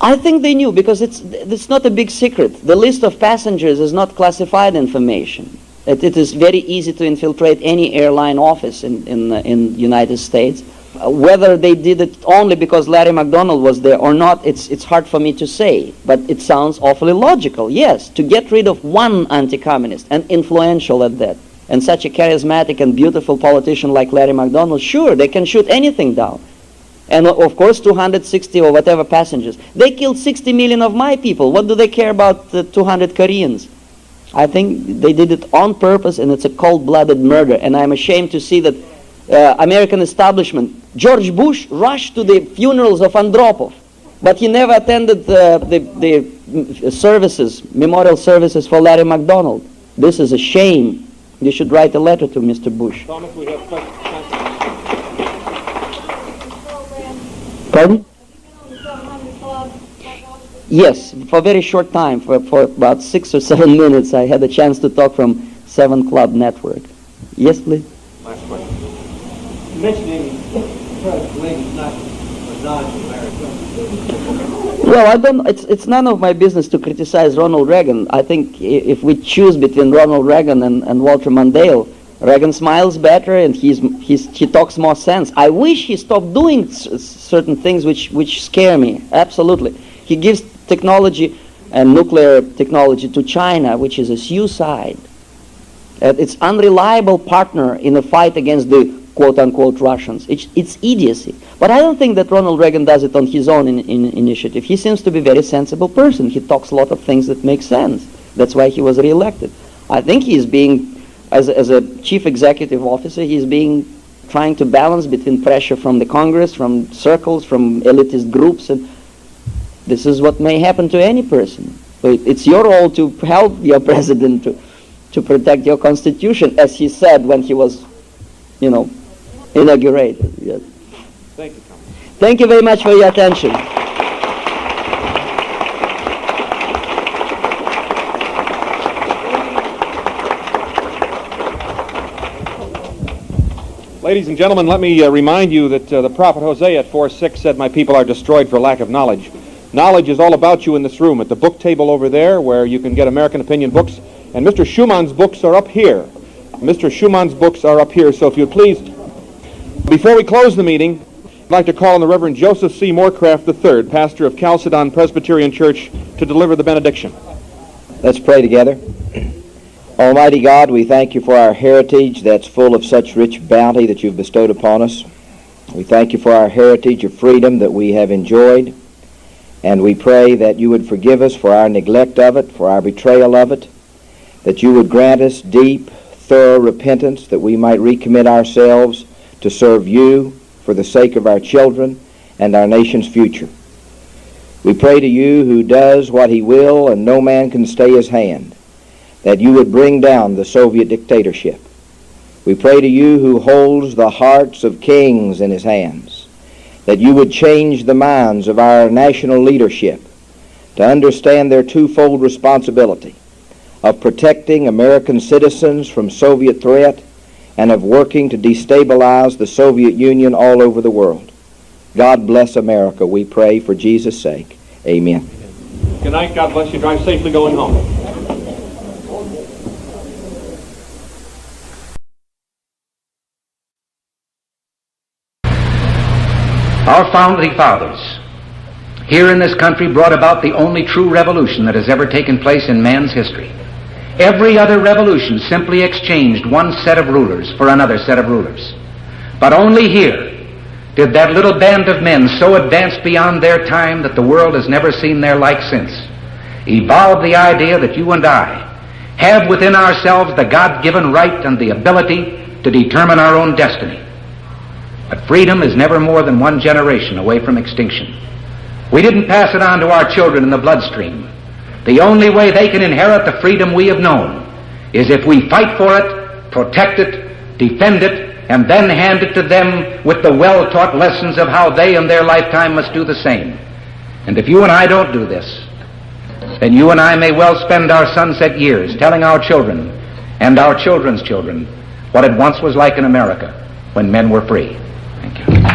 I think they knew, because it's not a big secret. The list of passengers is not classified information. It is very easy to infiltrate any airline office in United States. Whether they did it only because Larry McDonald was there or not, it's hard for me to say. But it sounds awfully logical. Yes, to get rid of one anti-communist, and influential at that, and such a charismatic and beautiful politician like Larry McDonald, sure, they can shoot anything down. And of course, 260 or whatever passengers. They killed 60 million of my people. What do they care about 200 Koreans? I think they did it on purpose, and it's a cold-blooded murder. And I'm ashamed to see that American establishment, George Bush rushed to the funerals of Andropov, but he never attended the services, memorial services for Larry McDonald. This is a shame. You should write a letter to Mr. Bush. Thomas, we have questions. Pardon? Yes, for a very short time, for about 6 or 7 minutes, I had a chance to talk from 7 Club Network. Yes, please. Last question. Mentioning President Lincoln not a non-American. Well, I don't. It's none of my business to criticize Ronald Reagan. I think if we choose between Ronald Reagan and Walter Mondale, Reagan smiles better and he talks more sense. I wish he stopped doing certain things which scare me. Absolutely. He gives technology and nuclear technology to China, which is a suicide. It's unreliable partner in the fight against the quote-unquote Russians. It's idiocy. But I don't think that Ronald Reagan does it on his own initiative. He seems to be a very sensible person. He talks a lot of things that make sense. That's why he was reelected. I think he's being, as a chief executive officer, he's trying to balance between pressure from the Congress, from circles, from elitist groups, and this is what may happen to any person. So it's your role to help your president to protect your constitution, as he said when he was, inaugurated. Yes. Thank you, Congressman. Thank you very much for your attention. Ladies and gentlemen, let me remind you that the prophet Hosea at 4:6 said, "My people are destroyed for lack of knowledge." Knowledge is all about you in this room, at the book table over there where you can get American opinion books. And Mr. Schumann's books are up here. Mr. Schumann's books are up here. So if you'd please, before we close the meeting, I'd like to call on the Reverend Joseph C. Moorcraft III, pastor of Chalcedon Presbyterian Church, to deliver the benediction. Let's pray together. Almighty God, we thank you for our heritage that's full of such rich bounty that you've bestowed upon us. We thank you for our heritage of freedom that we have enjoyed, and we pray that you would forgive us for our neglect of it, for our betrayal of it, that you would grant us deep, thorough repentance, that we might recommit ourselves to serve you for the sake of our children and our nation's future. We pray to you who does what he will and no man can stay his hand, that you would bring down the Soviet dictatorship. We pray to you who holds the hearts of kings in his hands, that you would change the minds of our national leadership to understand their twofold responsibility of protecting American citizens from Soviet threat and of working to destabilize the Soviet Union all over the world. God bless America, we pray for Jesus' sake. Amen. Good night. God bless you. Drive safely going home. Our founding fathers here in this country brought about the only true revolution that has ever taken place in man's history. Every other revolution simply exchanged one set of rulers for another set of rulers. But only here did that little band of men so advance beyond their time that the world has never seen their like since, evolve the idea that you and I have within ourselves the God-given right and the ability to determine our own destiny. But freedom is never more than one generation away from extinction. We didn't pass it on to our children in the bloodstream. The only way they can inherit the freedom we have known is if we fight for it, protect it, defend it, and then hand it to them with the well-taught lessons of how they in their lifetime must do the same. And if you and I don't do this, then you and I may well spend our sunset years telling our children and our children's children what it once was like in America when men were free. Thank you.